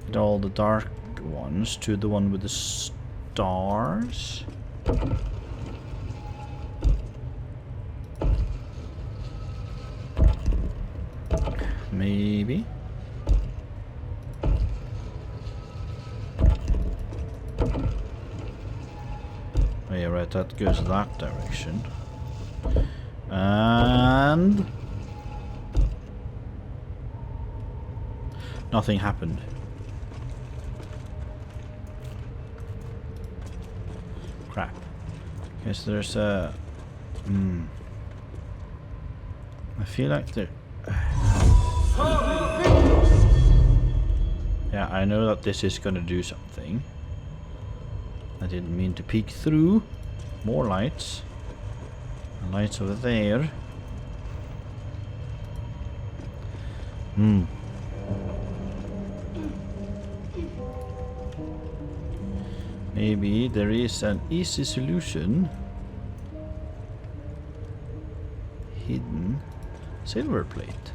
get all the dark ones to the one with the stars? Maybe. Oh yeah, right, that goes that direction. And nothing happened. Crap. Okay, so there's a I feel like there. Yeah, I know that this is gonna do something. I didn't mean to peek through. More lights. And lights over there. Maybe there is an easy solution. Hidden silver plate.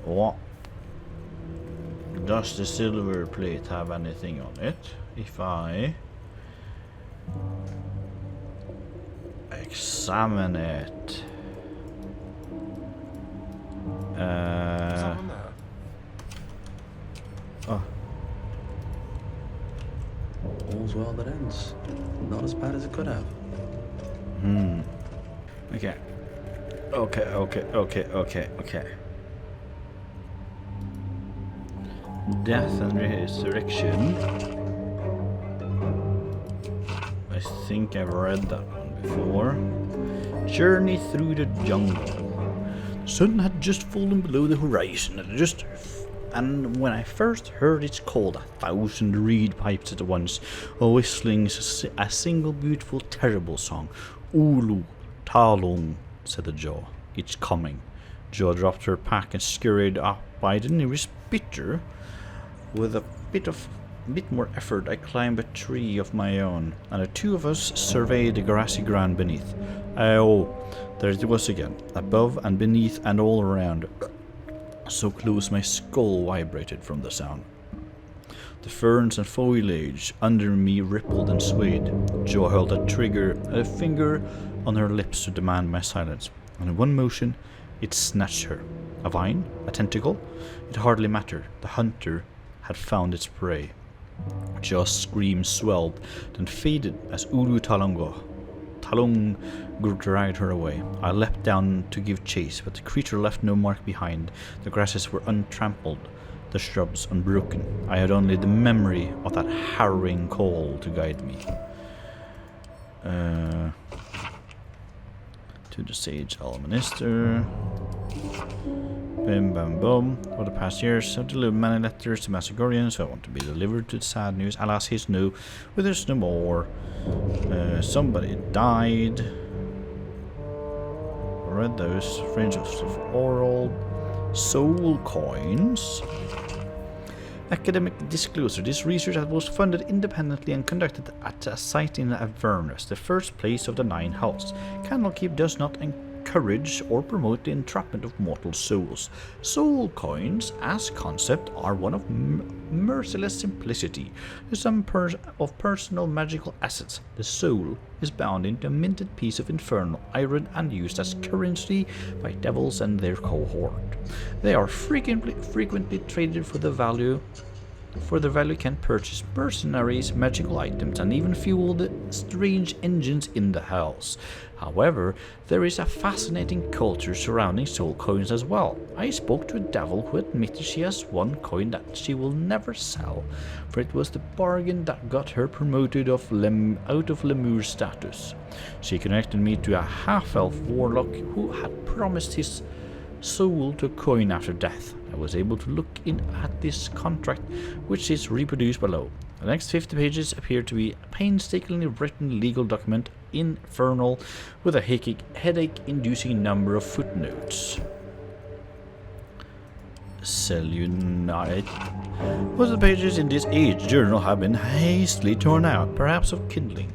What? Does the silver plate have anything on it? If I examine it. Someone there? Oh. All's well that ends. Not as bad as it could have. Okay. Okay. Death and resurrection. I think I've read that one before. Journey through the jungle. The sun had just fallen below the horizon, and when I first heard it called 1,000 reed pipes at once, whistling a single beautiful, terrible song. Ulu, Talung, said the Jaw. It's coming. Jaw dropped her pack and scurried up by the nearest bitter. With a bit more effort, I climbed a tree of my own, and the two of us surveyed the grassy ground beneath. Oh, there it was again, above and beneath and all around. So close my skull vibrated from the sound. The ferns and foliage under me rippled and swayed. Jaw held a finger on her lips to demand my silence, and in one motion it snatched her. A vine? A tentacle? It hardly mattered. The hunter had found its prey. Jaw's scream swelled, then faded as Ulu Talung dragged her away. I leapt down to give chase, but the creature left no mark behind. The grasses were untrampled, the shrubs unbroken. I had only the memory of that harrowing call to guide me. To the sage Alminister. Bim bam bum. For the past years I've delivered many letters to Macedonians who want to be delivered to the sad news. Alas, he's no, but there's no more. Somebody died. Read those. Fringe of oral. Soul coins. Academic disclosure. This research was funded independently and conducted at a site in Avernus, the first place of the 9 hells. Candlekeep does not encourage or promote the entrapment of mortal souls. Soul coins, as concept, are one of merciless simplicity. The sum of personal magical assets. The soul is bound into a minted piece of infernal iron and used as currency by devils and their cohort. They are frequently traded for the value can purchase mercenaries, magical items, and even fuel the strange engines in the hells. However, there is a fascinating culture surrounding soul coins as well. I spoke to a devil who admitted she has one coin that she will never sell, for it was the bargain that got her promoted out of lemur status. She connected me to a half-elf warlock who had promised his soul to a coin after death. I was able to look in at this contract, which is reproduced below. The next 50 pages appear to be a painstakingly written legal document, infernal, with a headache-inducing number of footnotes. Cellunite. Most of the pages in this age journal have been hastily torn out, perhaps of kindling.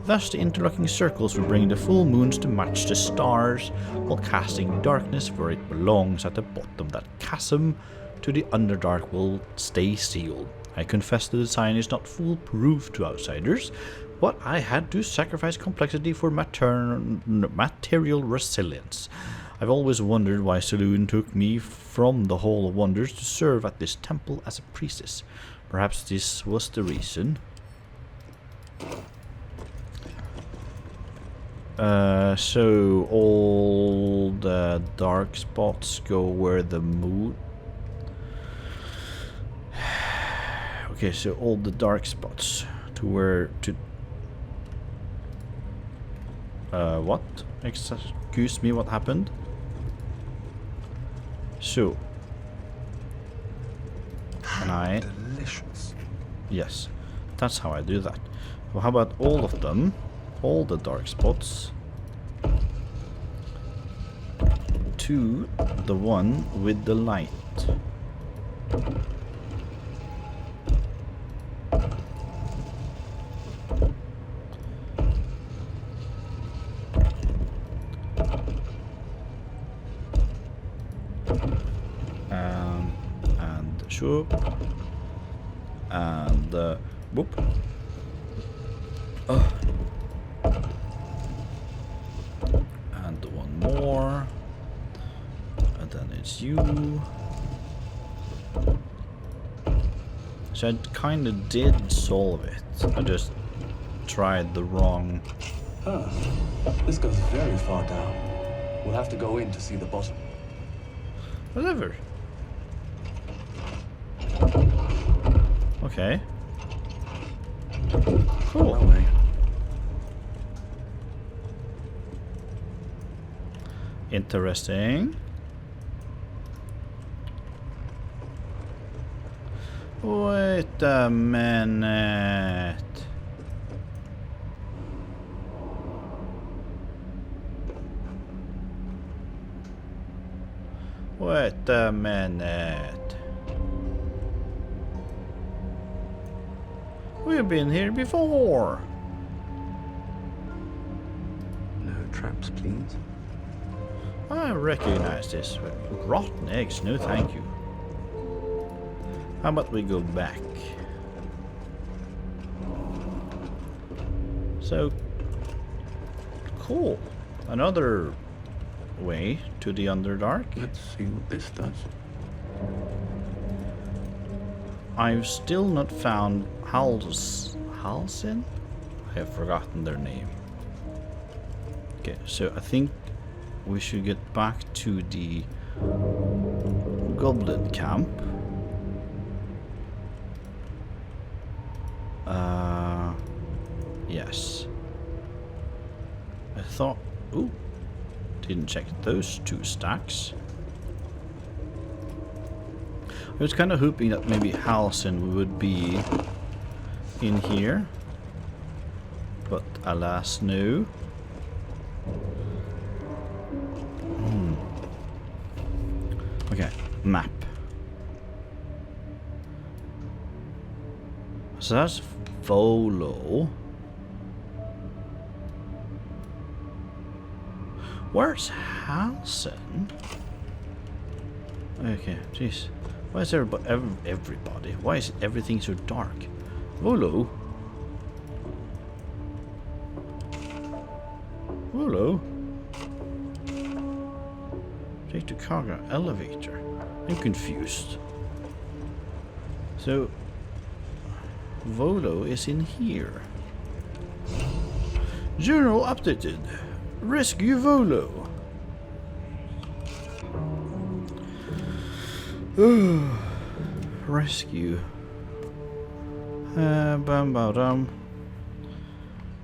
Thus the interlocking circles will bring the full moons to match the stars, while casting darkness where it belongs at the bottom. That chasm to the Underdark will stay sealed. I confess the design is not foolproof to outsiders, but I had to sacrifice complexity for material resilience. I've always wondered why Saloon took me from the Hall of Wonders to serve at this temple as a priestess. Perhaps this was the reason. So all the dark spots go where the moon. Okay, so all the dark spots to where to. What? Excuse me, what happened? So. Can I? Delicious. Yes, that's how I do that. Well, how about all of them? All the dark spots to the one with the light. And shoop. And whoop. And one more. And then it's you. So I kind of did solve it. I just tried the wrong. Huh. This goes very far down. We'll have to go in to see the bottom. Whatever. Okay. Cool. On my way. Interesting. Wait a minute. Wait a minute. We've been here before. No traps, please. I recognize this. Rotten eggs, no thank you. How about we go back? So, cool. Another way to the Underdark. Let's see what this does. I've still not found Halsin? I have forgotten their name. Okay, so I think we should get back to the goblin camp. Yes. I thought... Ooh. Didn't check those 2 stacks. I was kind of hoping that maybe Halsin would be in here. But alas, no. Okay, map. So that's Volo. Where's Halsin? Okay, jeez. Why is everybody? Why is everything so dark? Volo? Volo? Take the cargo elevator. I'm confused. So, Volo is in here. Journal updated. Rescue Volo. Rescue. Bam.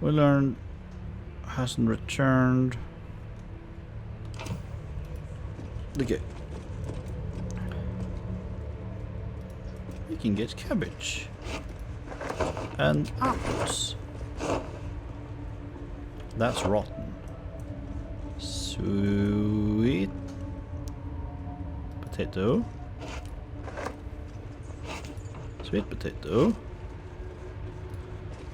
We learned hasn't returned. Okay. We can get cabbage and apples. That's rotten. Sweet potato. Sweet potato.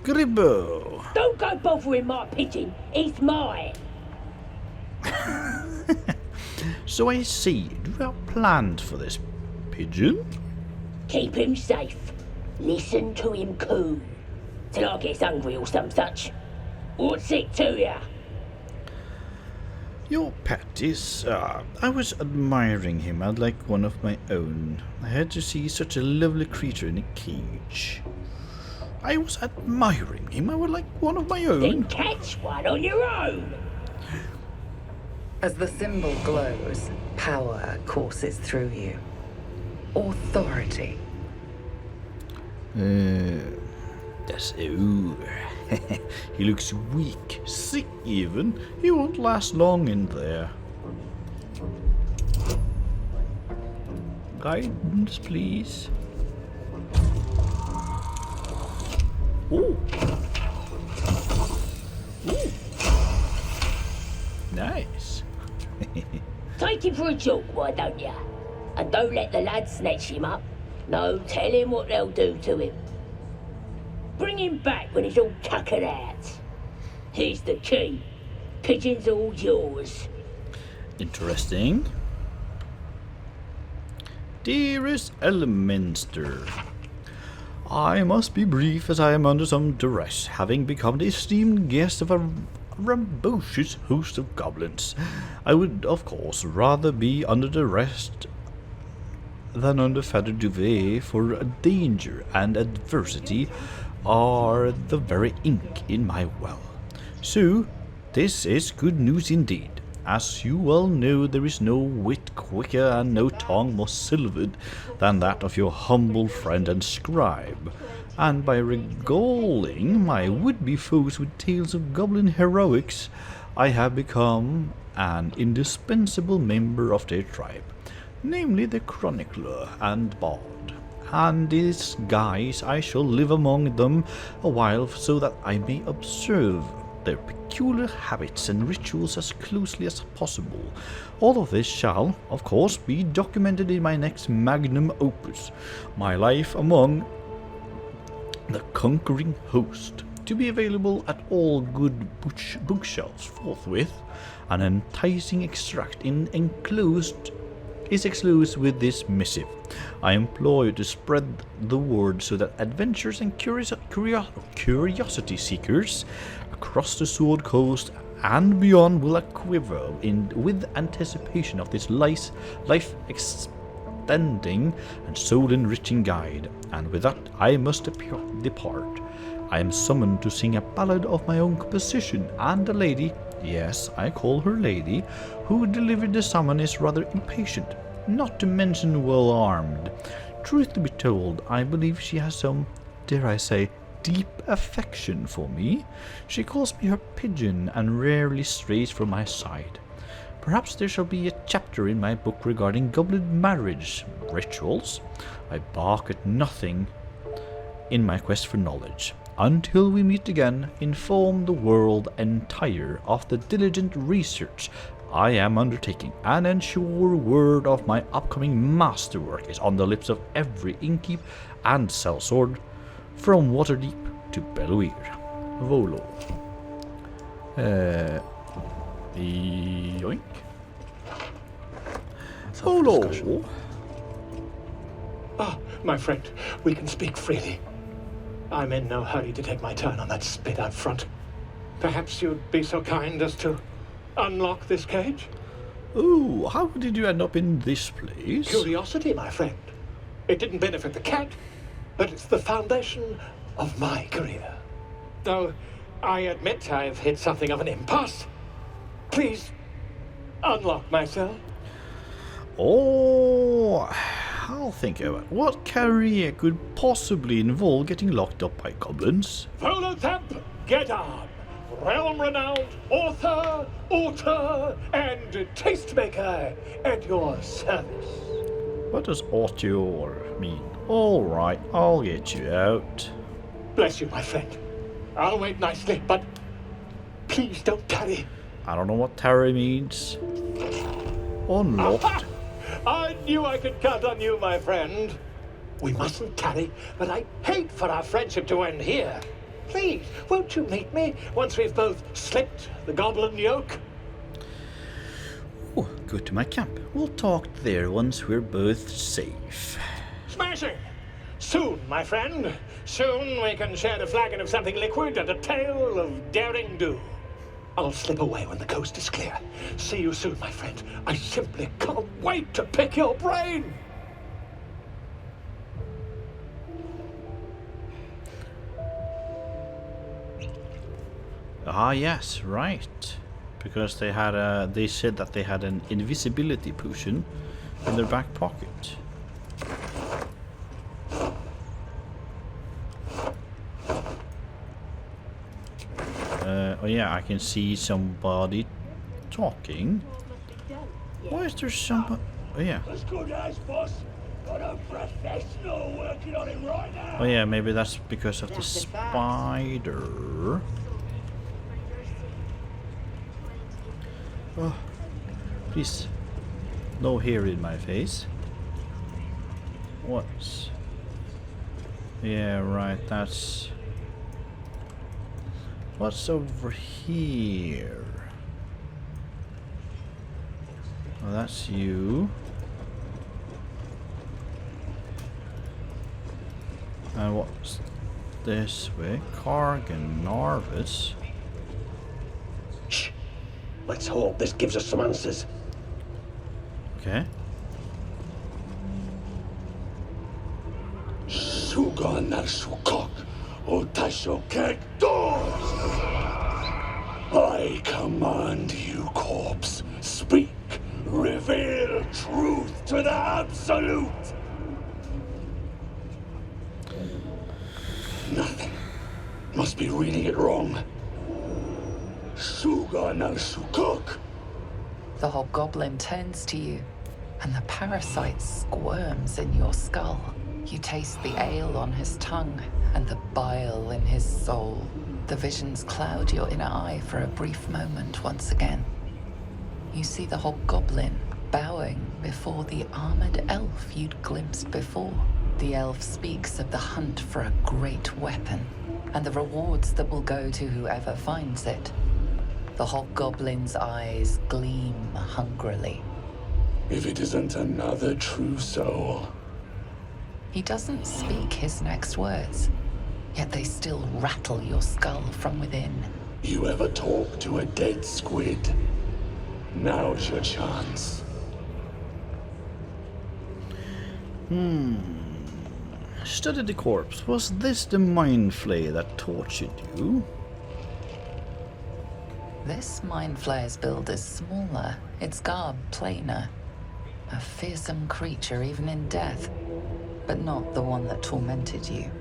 Gribbo. Don't go bothering my pigeon. It's mine. So I see you have planned for this pigeon. Keep him safe. Listen to him coo. Till I gets hungry or some such. What's it to ya? Your pet is, I was admiring him. I'd like one of my own. I had to see such a lovely creature in a cage. I was admiring him. I would like one of my own. Then catch one on your own. As the symbol glows, power courses through you. Authority. That's he looks weak, sick even. He won't last long in there. Guidance, please. Ooh. Ooh. Nice. Take him for a jog, why don't ya? And don't let the lads snatch him up. No, tell him what they'll do to him. Bring him back when he's all tuckered out. Here's the key. Pigeon's all yours. Interesting. Dearest Elminster, I must be brief as I am under some duress, having become the esteemed guest of a rambunctious host of goblins. I would, of course, rather be under the rest than under feather duvet, for danger and adversity are the very ink in my well. So, this is good news indeed. As you well know, there is no wit quicker and no tongue more silvered than that of your humble friend and scribe, and by regaling my would-be foes with tales of goblin heroics, I have become an indispensable member of their tribe, namely the chronicler and bard. And in this guise I shall live among them a while, so that I may observe their peculiar habits and rituals as closely as possible. All of this shall, of course, be documented in my next magnum opus, My Life Among the Conquering Host, to be available at all good bookshelves forthwith. An enticing extract is enclosed with this missive. I implore you to spread the word so that adventurers and curiosity seekers across the Sword Coast and beyond will quiver with anticipation of this life-extending and soul-enriching guide. And with that, I must depart. I am summoned to sing a ballad of my own composition, and the lady, yes, I call her lady, who delivered the summon is rather impatient, not to mention well-armed. Truth to be told, I believe she has some, dare I say, deep affection for me. She calls me her pigeon and rarely strays from my side. Perhaps there shall be a chapter in my book regarding goblin marriage rituals. I bark at nothing in my quest for knowledge. Until we meet again, inform the world entire of the diligent research I am undertaking, and ensure word of my upcoming masterwork is on the lips of every innkeep and sellsword, from Waterdeep to Belluir. Volo. Yoink. Volo. Ah, my friend, we can speak freely. I'm in no hurry to take my turn on that spit out front. Perhaps you'd be so kind as to unlock this cage? Oh, how did you end up in this place? Curiosity, my friend. It didn't benefit the cat, but it's the foundation of my career. Though I admit I've hit something of an impasse. Please unlock my cell. Oh, I'll think of it. What career could possibly involve getting locked up by goblins? Volothamp, get on! Realm-renowned author, and tastemaker at your service. What does auteur mean? Alright, I'll get you out. Bless you, my friend. I'll wait nicely, but please don't tarry. I don't know what tarry means. Unlocked. I knew I could count on you, my friend. We mustn't tarry, but I'd hate for our friendship to end here. Please, won't you meet me once we've both slipped the goblin yoke? Oh, go to my camp. We'll talk there once we're both safe. Smashing! Soon, my friend. Soon we can share a flagon of something liquid and a tale of daring do. I'll slip away when the coast is clear. See you soon, my friend. I simply can't wait to pick your brain! Ah, yes, right. Because they had they said that they had an invisibility potion in their back pocket. Oh yeah, I can see somebody talking. Why is there somebody? Oh yeah. As good as, boss. Got a professional working on it right now. Oh yeah, maybe that's because of the spider. Oh, please no hair in my face. What's... Yeah, right, that's... What's over here? Oh, that's you. And what's this way? Kargan Narvis. Shh. Let's hope this gives us some answers. Okay. Suga Narsukok, Otasho Kekdos! I command you, corpse. Speak. Reveal truth to the absolute. Nothing. Must be reading it wrong. Suga Narsukok. The hobgoblin turns to you, and the parasite squirms in your skull. You taste the ale on his tongue and the bile in his soul. The visions cloud your inner eye for a brief moment once again. You see the hobgoblin bowing before the armored elf you'd glimpsed before. The elf speaks of the hunt for a great weapon and the rewards that will go to whoever finds it. The hobgoblin's eyes gleam hungrily. If it isn't another true soul. He doesn't speak his next words, yet they still rattle your skull from within. You ever talk to a dead squid? Now's your chance. Study the corpse. Was this the mind flay that tortured you? This mind flayer's build is smaller, its garb plainer. A fearsome creature even in death, but not the one that tormented you.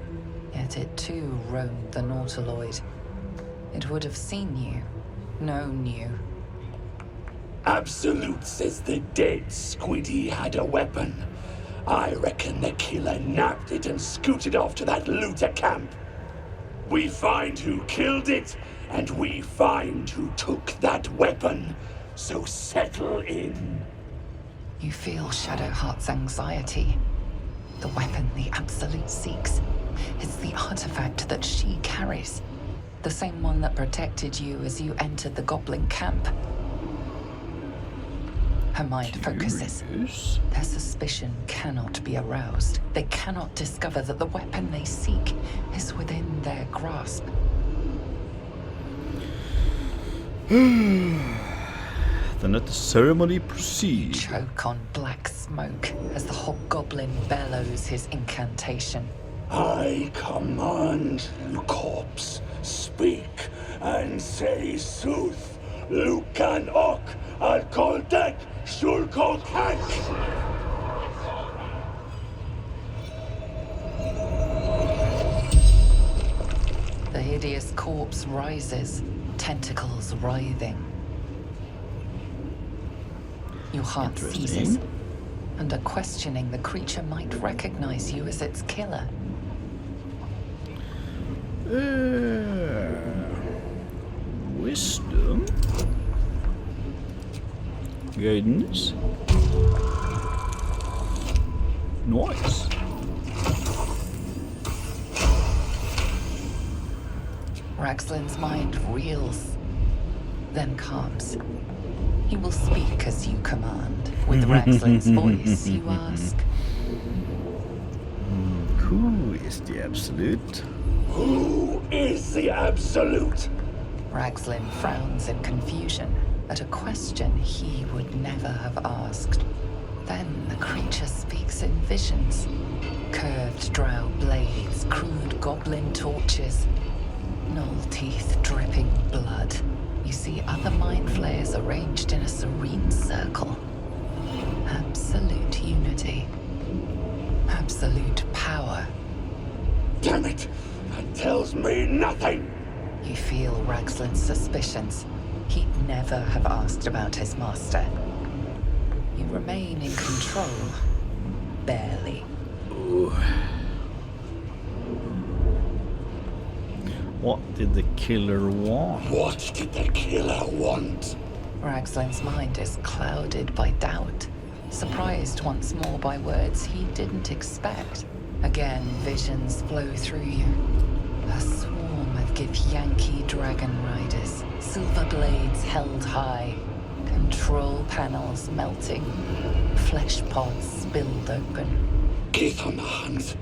Yet it too roamed the Nautiloid. It would have seen you, known you. Absolute says the dead squiddy had a weapon. I reckon the killer nabbed it and scooted off to that looter camp. We find who killed it, and we find who took that weapon. So settle in. You feel Shadowheart's anxiety. The weapon the Absolute seeks. It's the artifact that she carries. The same one that protected you as you entered the goblin camp. Her mind focuses. Their suspicion cannot be aroused. They cannot discover that the weapon they seek is within their grasp. Then let the ceremony proceed. Choke on black smoke as the hobgoblin bellows his incantation. I command you, corpse. Speak and say sooth. Lucan ok al koldek shulkol kank. The hideous corpse rises, tentacles writhing. Your heart seizes. Under questioning, the creature might recognize you as its killer. Wisdom. Guidance. Nice. Raxlin's mind reels, then calms. He will speak as you command. With Raxlin's voice, you ask. Who is the Absolute? Who is the Absolute? Raxlin frowns in confusion at a question he would never have asked. Then the creature speaks in visions. Curved drow blades, crude goblin torches, gnoll teeth dripping blood. You see other mind flayers arranged in a serene circle. Absolute unity. Absolute power. Damn it! That tells me nothing! You feel Raxlin's suspicions. He'd never have asked about his master. You remain in control. Barely. Ooh. What did the killer want? What did the killer want? Raxlin's mind is clouded by doubt. surprised once more by words he didn't expect. Again, visions flow through you. A swarm of Githyanki dragon riders, silver blades held high, control panels melting, flesh pods spilled open. Gith on the hunt.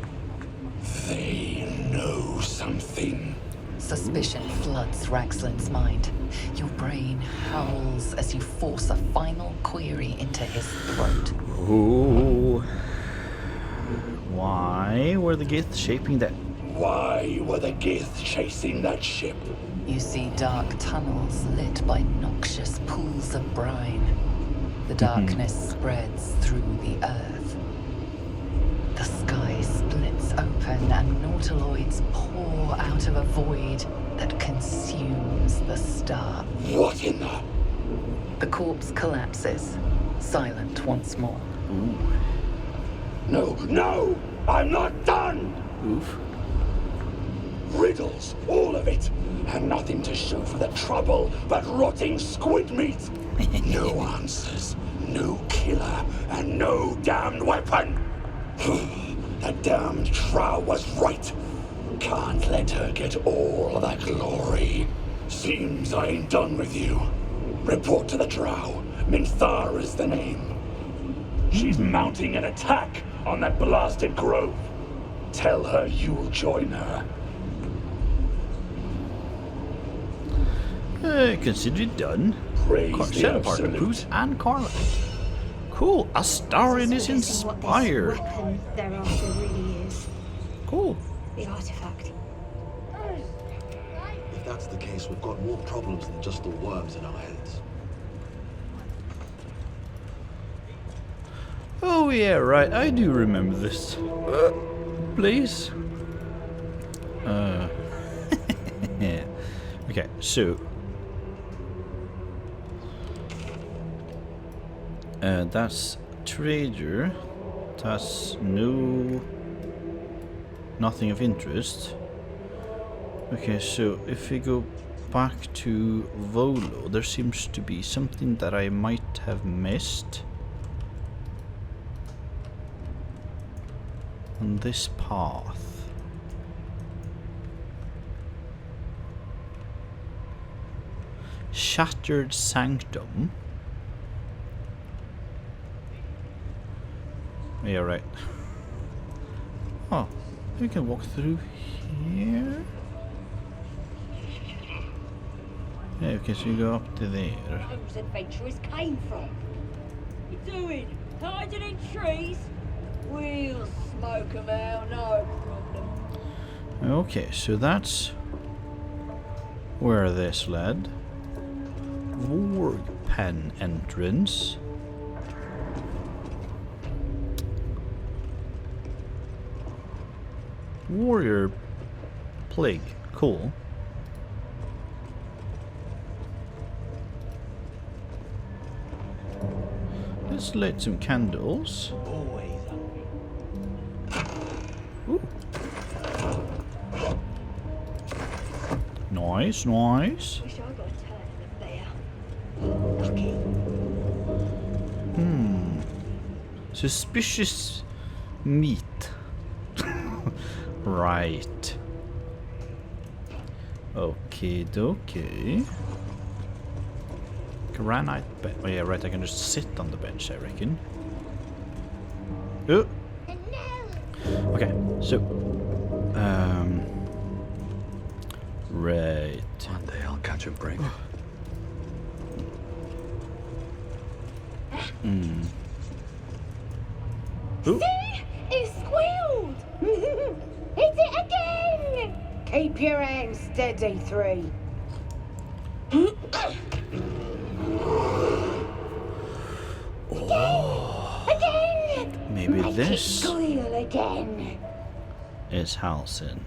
They know something. Suspicion floods Ragsland's mind. Your brain howls as you force a final query into his throat. Ooh. Why were the Gith shaping that? Why were the Gith chasing that ship? You see dark tunnels lit by noxious pools of brine. The darkness spreads through the earth. The sky splits open and nautiloids pour out of a void that consumes the star. What in the... The corpse collapses, silent once more. Ooh. No! I'm not done! Oof. Riddles, all of it, and nothing to show for the trouble but rotting squid meat. No answers, no killer, and no damned weapon. That damned Trow was right. Can't let her get all that glory. Seems I ain't done with you. Report to the Drow. Minthar is the name. She's mounting an attack on that blasted grove. Tell her you'll join her. Consider it done. Praise the Set apart absolute. Poot and Carla. Cool. Astarion is inspired. What this weapon they're after really is. Cool. The artifact. If that's the case, we've got more problems than just the worms in our heads. Oh yeah, right. I do remember this. Please. Yeah. Okay, so that's trader. That's nothing of interest. Okay, so if we go back to Volo, there seems to be something that I might have missed on this path. Shattered Sanctum. Yeah, right. Oh, we can walk through here. Yeah, okay, so you go up to there. Those adventurers came from. You doing? Hiding in trees? We'll smoke 'em out, no problem. Okay, so that's where this led. Vorg pen entrance. Warrior plague, cool. Let's light some candles. Always Ooh. Nice, nice. Wish I got a turn up there. Suspicious meat. Right. Okay, dokie. Granite bench. Oh yeah, right. I can just sit on the bench, I reckon. Oh. Okay, so right. One day I'll catch a break. Ooh. See? It squealed! Hit it again! Keep your hands steady, 3. Again! Maybe Make it this squeal again. is Halcyon.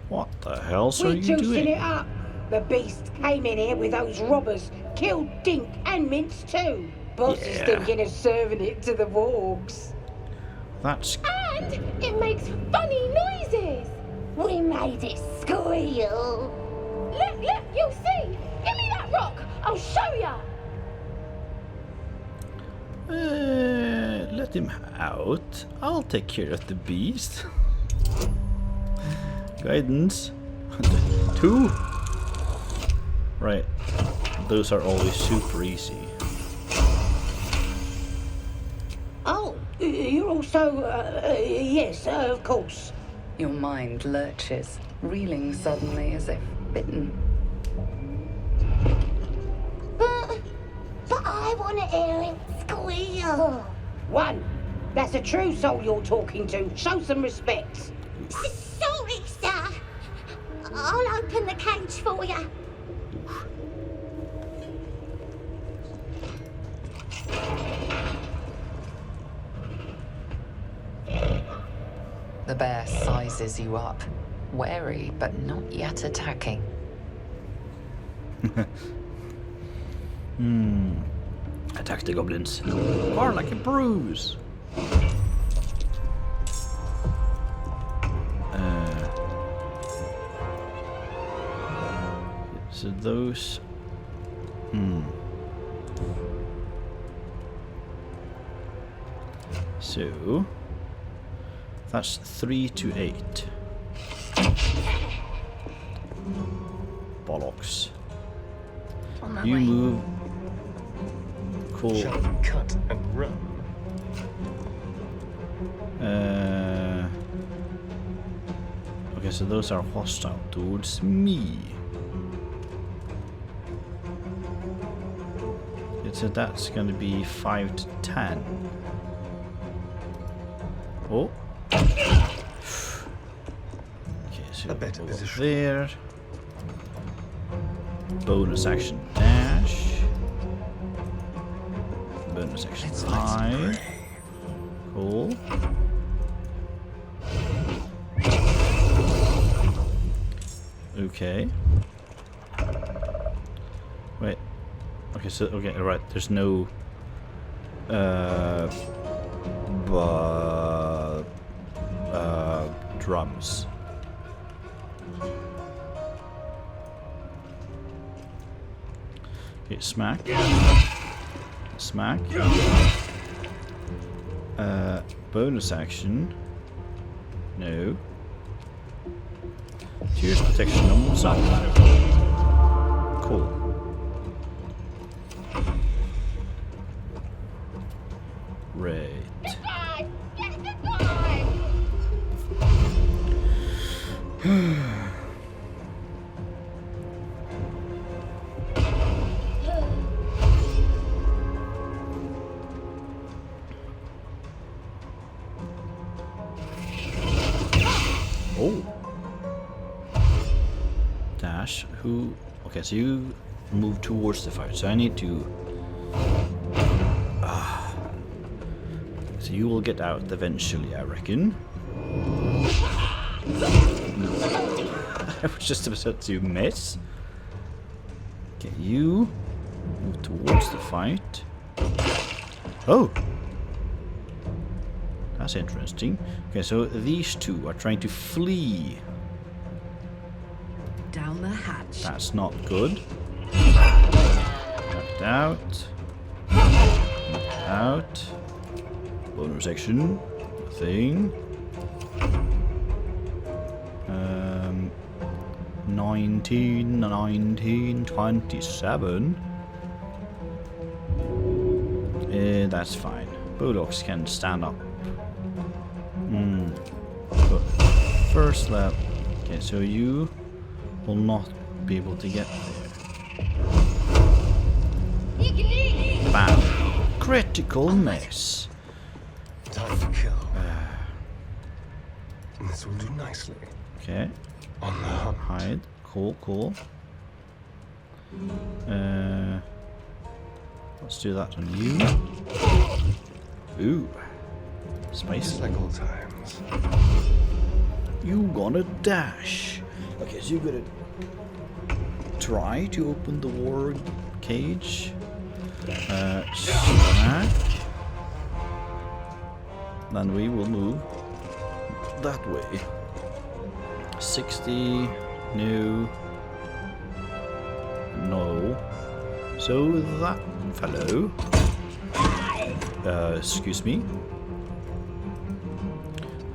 What the hell are We're you juicing doing? it up. The beast came in here with those robbers, killed Dink and Mince too. Boss is Yeah. thinking of serving it to the Vorgs. That's And it makes funny noises. We made it squeal. Look, you'll see. Give me that rock. I'll show ya. Let him out. I'll take care of the beast. Guidance. 2. Right. Those are always super easy. Oh, you're also, yes, of course. Your mind lurches, reeling suddenly as if bitten. But I want to hear him squeal. 1. That's a true soul you're talking to. Show some respect. Sorry, sir. I'll open the cage for you. The bear sizes you up, wary but not yet attacking. Attack the goblins. Or like a bruise. So those. So that's 3 to 8. Bo Lokks. You move. Cool. Cut and run. Okay, so those are hostile towards me. So that's going to be 5 to 10. Oh. Okay, so A better over position. there. Bonus action dash. Bonus action hide. Cool. Okay. Wait. Okay, so okay, right. There's no drums. Okay, smack. Smack. Bonus action. No. Tears protection on side. Cool. Right. Oh. Dash. Who? Okay, so you move towards the fire. So I need to. So you will get out eventually, I reckon. I was just about to miss. Okay, you move towards the fight. Oh! That's interesting. Okay, so these two are trying to flee. Down the hatch. That's not good. Knocked out. Knocked out. Bonus action. Thing. 19, 27. That's fine. Bo Lokks can stand up. But first lap. Okay, so you will not be able to get there. Bam. Critical miss. Time to kill. This will do nicely. Okay. On the hunt. Hide. Cool, cool. Let's do that on you. Ooh. Spicy. Just like old times. You gonna dash. Okay, so you're gonna try to open the war cage. Smack. Then we will move that way. 60. No. No. So that fellow excuse me.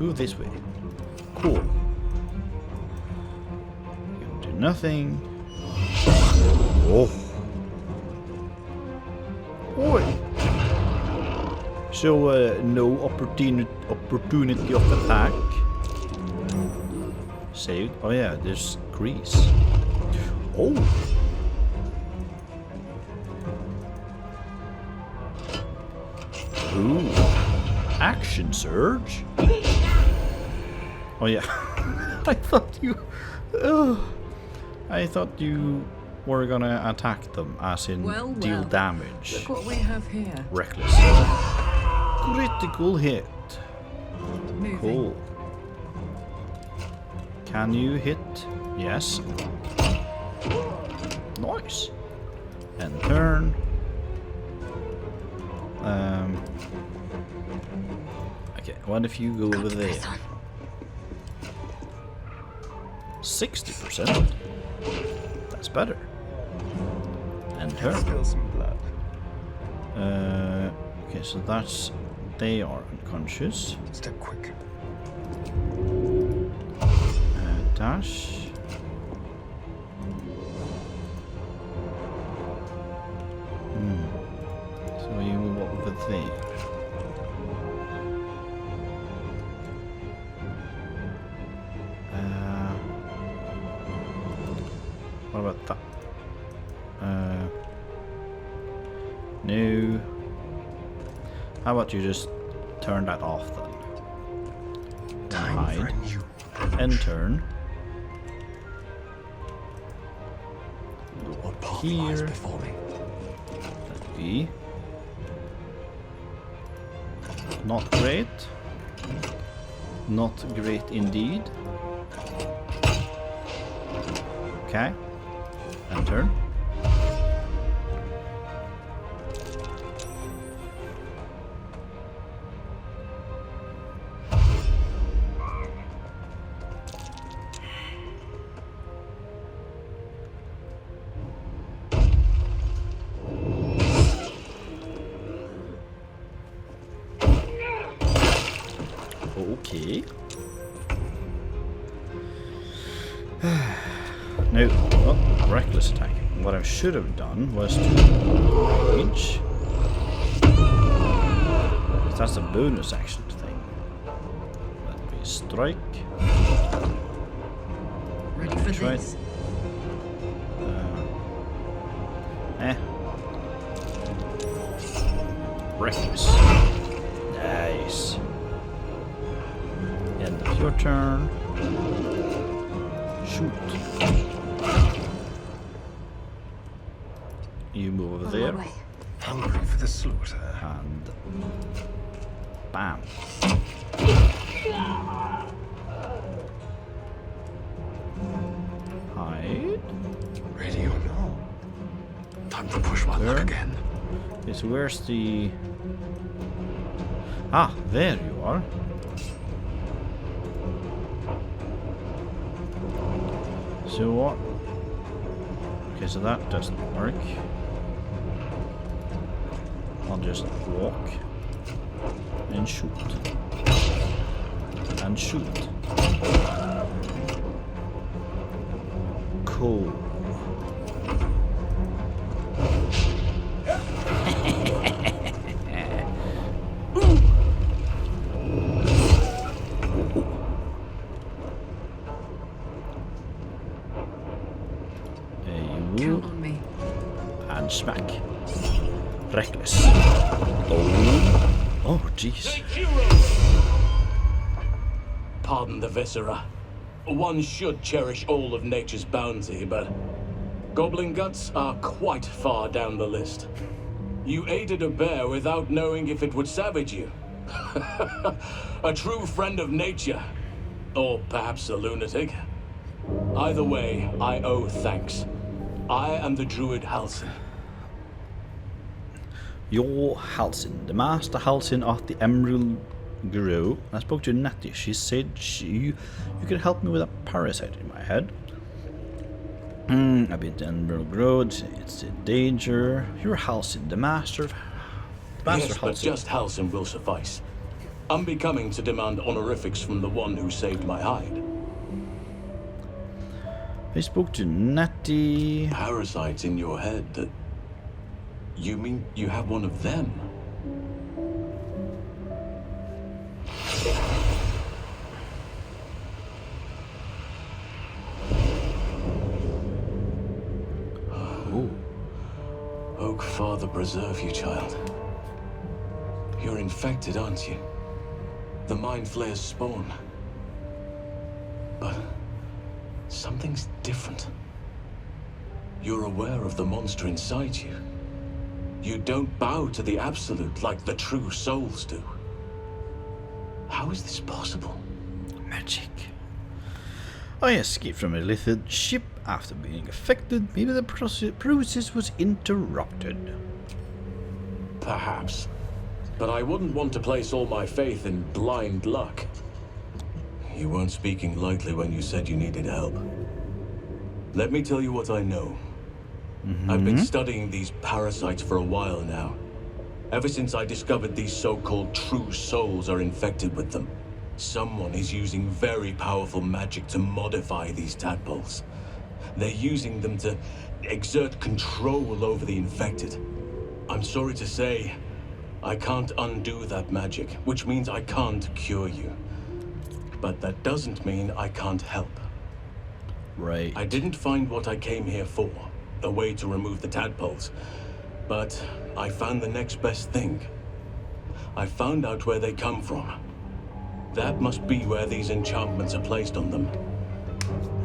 Ooh, this way. Cool. You can do nothing. Oh. Oi. So, no opportunity of attack. Saved. Oh yeah, there's grease. Oh. Ooh. Action surge. Oh yeah. I thought you were gonna attack them, as in deal damage. Look what we have here. Reckless. Critical hit. Moving. Cool. Can you hit? Yes. Nice. And turn. Okay, what if you go over there? 60%. That's better. And turn. Spill some blood. Okay, so that's... They are unconscious. Step quick. Dash. So you move over there. What about that? No. How about you just turn that off then? Time for a new and turn. What path Here. lies before me? That be not great. Not great indeed. Okay. And turn. Okay. No, not reckless attack. What I should have done was to rage. That's a bonus action thing. Let me strike. Ready for this? Reckless. Nice. End of your turn. Shoot. You move over there. Hungry for the slaughter. And bam. Hide. Ready or no? Time to push my luck again. Okay, so where's the... Ah, there you are. So what? Okay, so that doesn't work. I'll just walk and shoot and shoot. Cool. Count on me. And smack. Reckless. Oh, jeez. Pardon the viscera. One should cherish all of nature's bounty, but goblin guts are quite far down the list. You aided a bear without knowing if it would savage you. A true friend of nature. Or perhaps a lunatic. Either way, I owe thanks. I am the druid Halsin. You're Halsin, the master Halsin of the Emerald Grove. I spoke to Natty. She said you could help me with a parasite in my head. I've been to Emerald Grove. It's in danger. You're Halsin, the master of Master Yes, but Halsin. just Halsin will suffice. Unbecoming to demand honorifics from the one who saved my hide. I spoke to Natty. Parasites in your head that... You mean you have one of them? Oh. Oak Father preserve you, child. You're infected, aren't you? The Mind Flayer's spawn. But something's different. You're aware of the monster inside you. You don't bow to the Absolute like the true souls do. How is this possible? Magic. I escaped from a little ship after being affected. Maybe the process was interrupted. Perhaps. But I wouldn't want to place all my faith in blind luck. You weren't speaking lightly when you said you needed help. Let me tell you what I know. I've been studying these parasites for a while now. Ever since I discovered these so-called true souls are infected with them. Someone is using very powerful magic to modify these tadpoles. They're using them to exert control over the infected. I'm sorry to say, I can't undo that magic, which means I can't cure you. But that doesn't mean I can't help. Right. I didn't find what I came here for, a way to remove the tadpoles. But I found the next best thing. I found out where they come from. That must be where these enchantments are placed on them.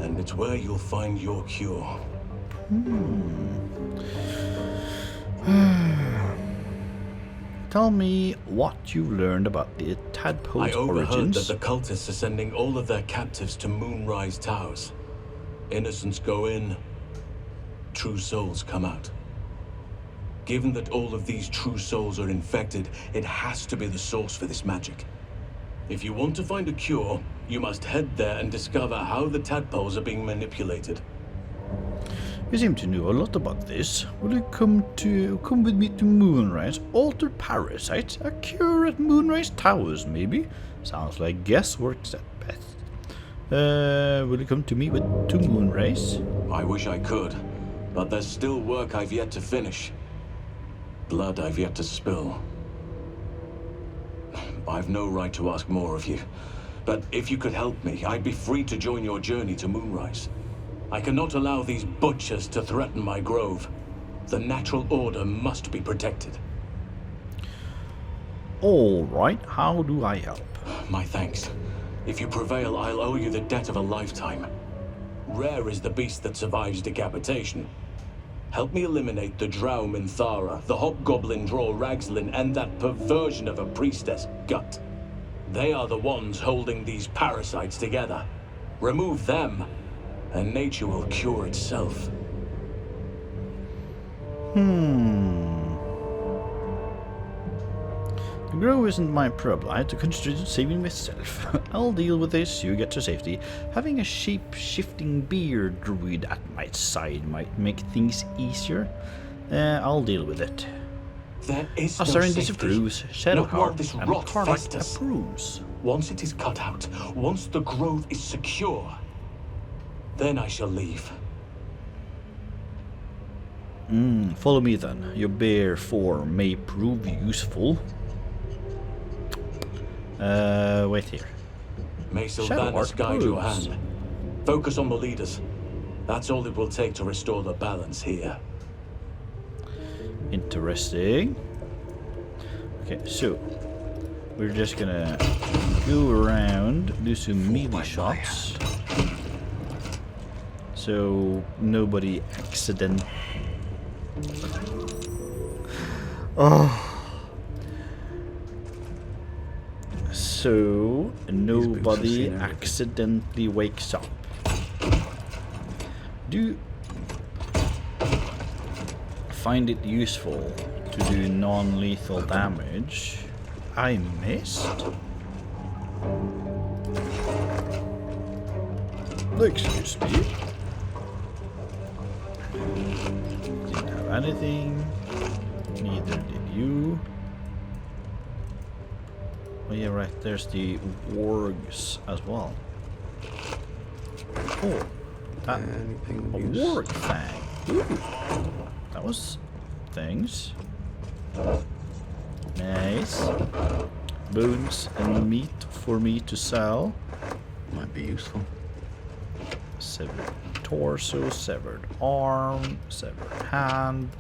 And it's where you'll find your cure. Tell me what you've learned about the tadpole's I overheard origins. that the cultists are sending all of their captives to Moonrise Towers. Innocents go in, true souls come out. Given that all of these true souls are infected, it has to be the source for this magic. If you want to find a cure, you must head there and discover how the tadpoles are being manipulated. You seem to know a lot about this. Will you come with me to Moonrise? Altered parasites? A cure at Moonrise Towers, maybe? Sounds like guesswork at best. Will you come to me to Moonrise? I wish I could, but there's still work I've yet to finish. Blood I've yet to spill. I've no right to ask more of you, but if you could help me, I'd be free to join your journey to Moonrise. I cannot allow these butchers to threaten my grove. The natural order must be protected. All right, how do I help? My thanks. If you prevail, I'll owe you the debt of a lifetime. Rare is the beast that survives decapitation. Help me eliminate the Drow Minthara, the Hobgoblin Draw Ragslin, and that perversion of a priestess, Gut. They are the ones holding these parasites together. Remove them, and nature will cure itself. The grove isn't my problem. I had to concentrate on saving myself. I'll deal with this, you get to safety. Having a shape-shifting beard druid at my side might make things easier. I'll deal with it. There is no Asarin safety. disapproves, Not Shadowheart while this and rot Karlach festers. approves. Once it is cut out, once the grove is secure, then I shall leave. Follow me then. Your bare form may prove useful. Wait here. May Sylvanas Shadowheart guide your approves. hand. Focus on the leaders. That's all it will take to restore the balance here. Interesting. Okay, so we're just gonna go around, do some melee shots. So nobody accident. So nobody accidentally wakes up. Do find it useful to do non-lethal damage. I missed. Excuse me. Didn't have anything. Neither did you. Oh yeah, right. There's the wargs as well. Oh, that a warg thing. Ooh, that was things. Nice. Bones and meat for me to sell. Might be useful. Severed torso, severed arm, severed hand,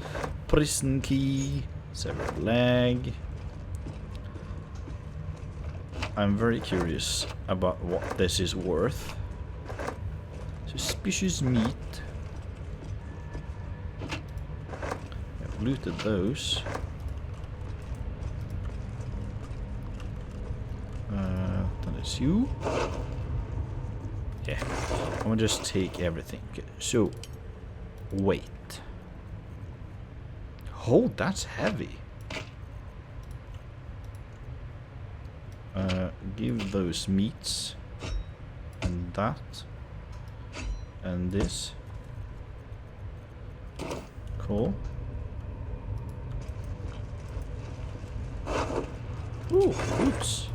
prison key, severed leg. I'm very curious about what this is worth. Suspicious meat. I've looted those. That is you. Yeah, I'm gonna just take everything. Okay, so, weight. Oh, that's heavy. Give those meats. And that. And this. Cool. Ooh, boots.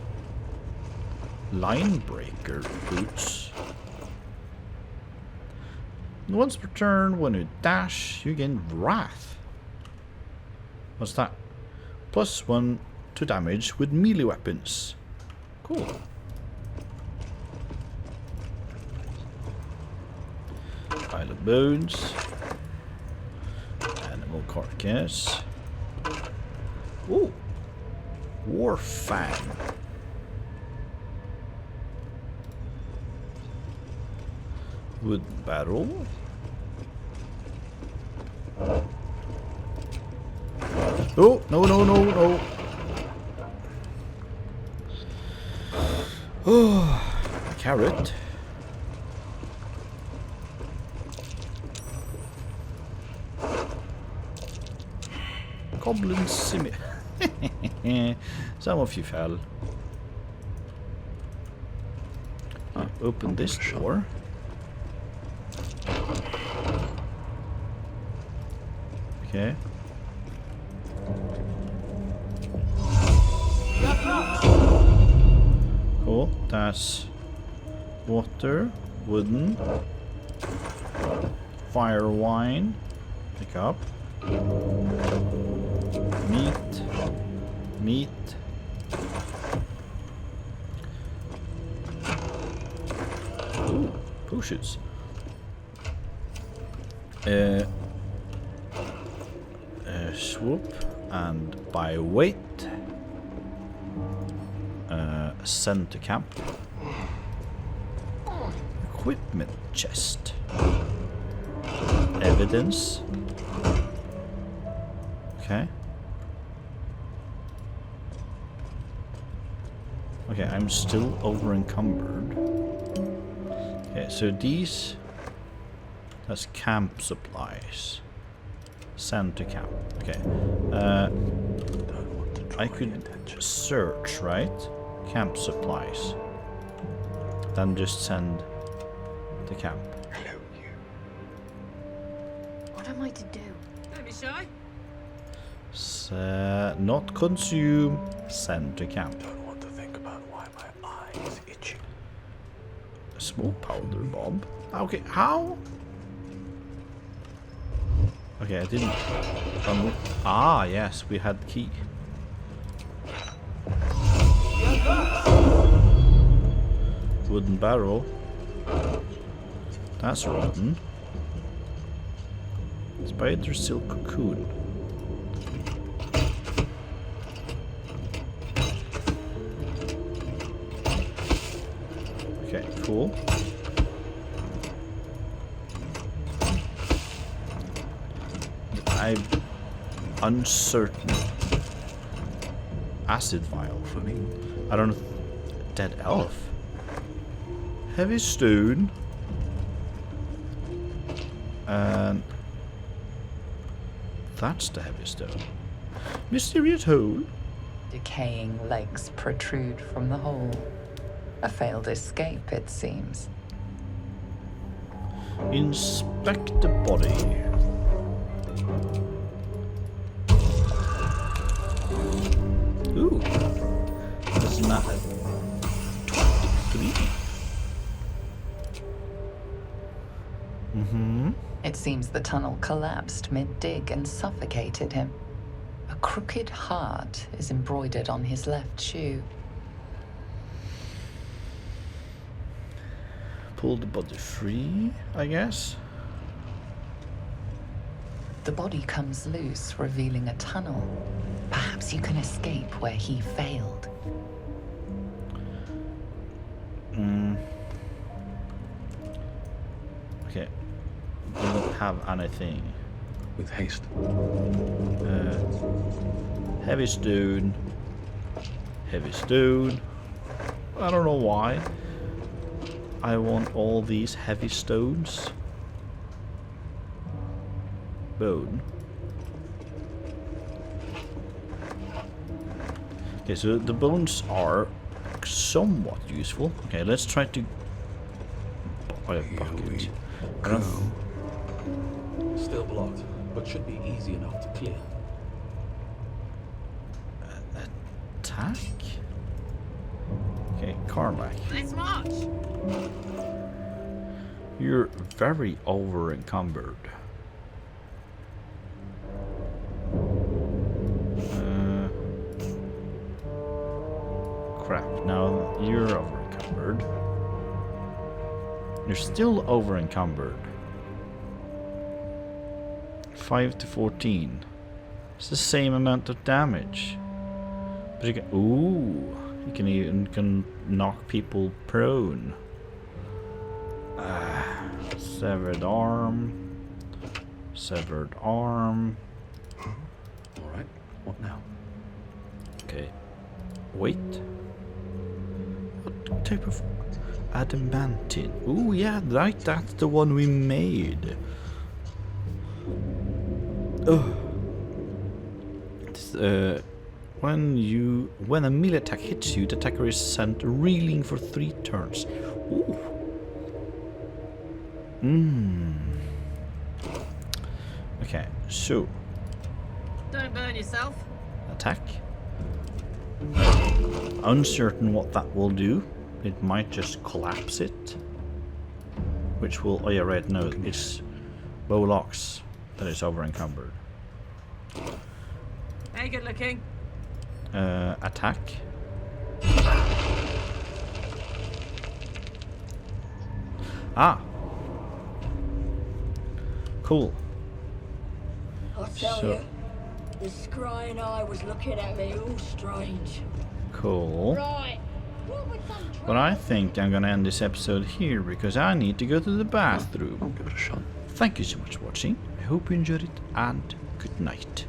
Line breaker boots. Once per turn, when you dash, you gain wrath. What's that? +1 to damage with melee weapons. Cool. Pile of bones. Animal carcass. Ooh. War fang. Wood barrel. Oh, no, no, no, no. Oh, carrot. Goblin simmy. Some of you fell. Open this door. Okay. Cool. That's water, wooden, fire wine. Pick up. Meat. Meat. Ooh, potions. Swoop and by weight. Send to camp. Equipment chest. Evidence. Okay. Okay, I'm still over encumbered. Okay, so these, that's camp supplies. Send to camp. Okay. I could search, right? Camp supplies. Then just send to camp. Hello, you. What am I to do? Don't be shy. Not consume. Send to camp. Don't want to think about why my eye is itching. A small powder bomb. Okay, how? Okay, I didn't. Ah, yes, we had key. Wooden barrel. That's rotten. Spider silk cocoon. Okay, cool. I'm uncertain. Acid vial for me. I don't know. Dead elf. Heavy stone. And that's the heavy stone. Mysterious hole. Decaying legs protrude from the hole. A failed escape, it seems. Inspect the body. Ooh. doesn't matter. 23. It seems the tunnel collapsed mid-dig and suffocated him. A crooked heart is embroidered on his left shoe. Pull the body free, I guess. The body comes loose, revealing a tunnel. Perhaps you can escape where he failed. Okay. We don't have anything. With haste. Heavy stone. Heavy stone. I don't know why. I want all these heavy stones. Bone. Okay, so the bones are somewhat useful. Okay, let's try to buy a bucket. Still blocked, but should be easy enough to clear. Attack? Okay, Carmack. Let's march. You're very over encumbered. Crap, now you're over encumbered. You're still over encumbered. 5 to 14. It's the same amount of damage. But you can, ooh, you can even knock people prone. Severed arm. Severed arm. Alright, what now? Okay. Wait. What type of adamantine? Ooh, yeah, right, that's the one we made. Oh. When a melee attack hits you, the attacker is sent reeling for 3 turns. Ooh. Okay, so Don't burn yourself. attack. Uncertain what that will do. It might just collapse it. Which will, oh yeah, right, no, it's Bo Lokks that is over encumbered. Hey, good looking. Attack. Ah. Cool. I'll tell you, the scrying eye was looking at me all strange. Cool. Right. But I think I'm gonna end this episode here because I need to go to the bathroom. I'll give it a shot. Thank you so much for watching. I hope you enjoyed it and good night.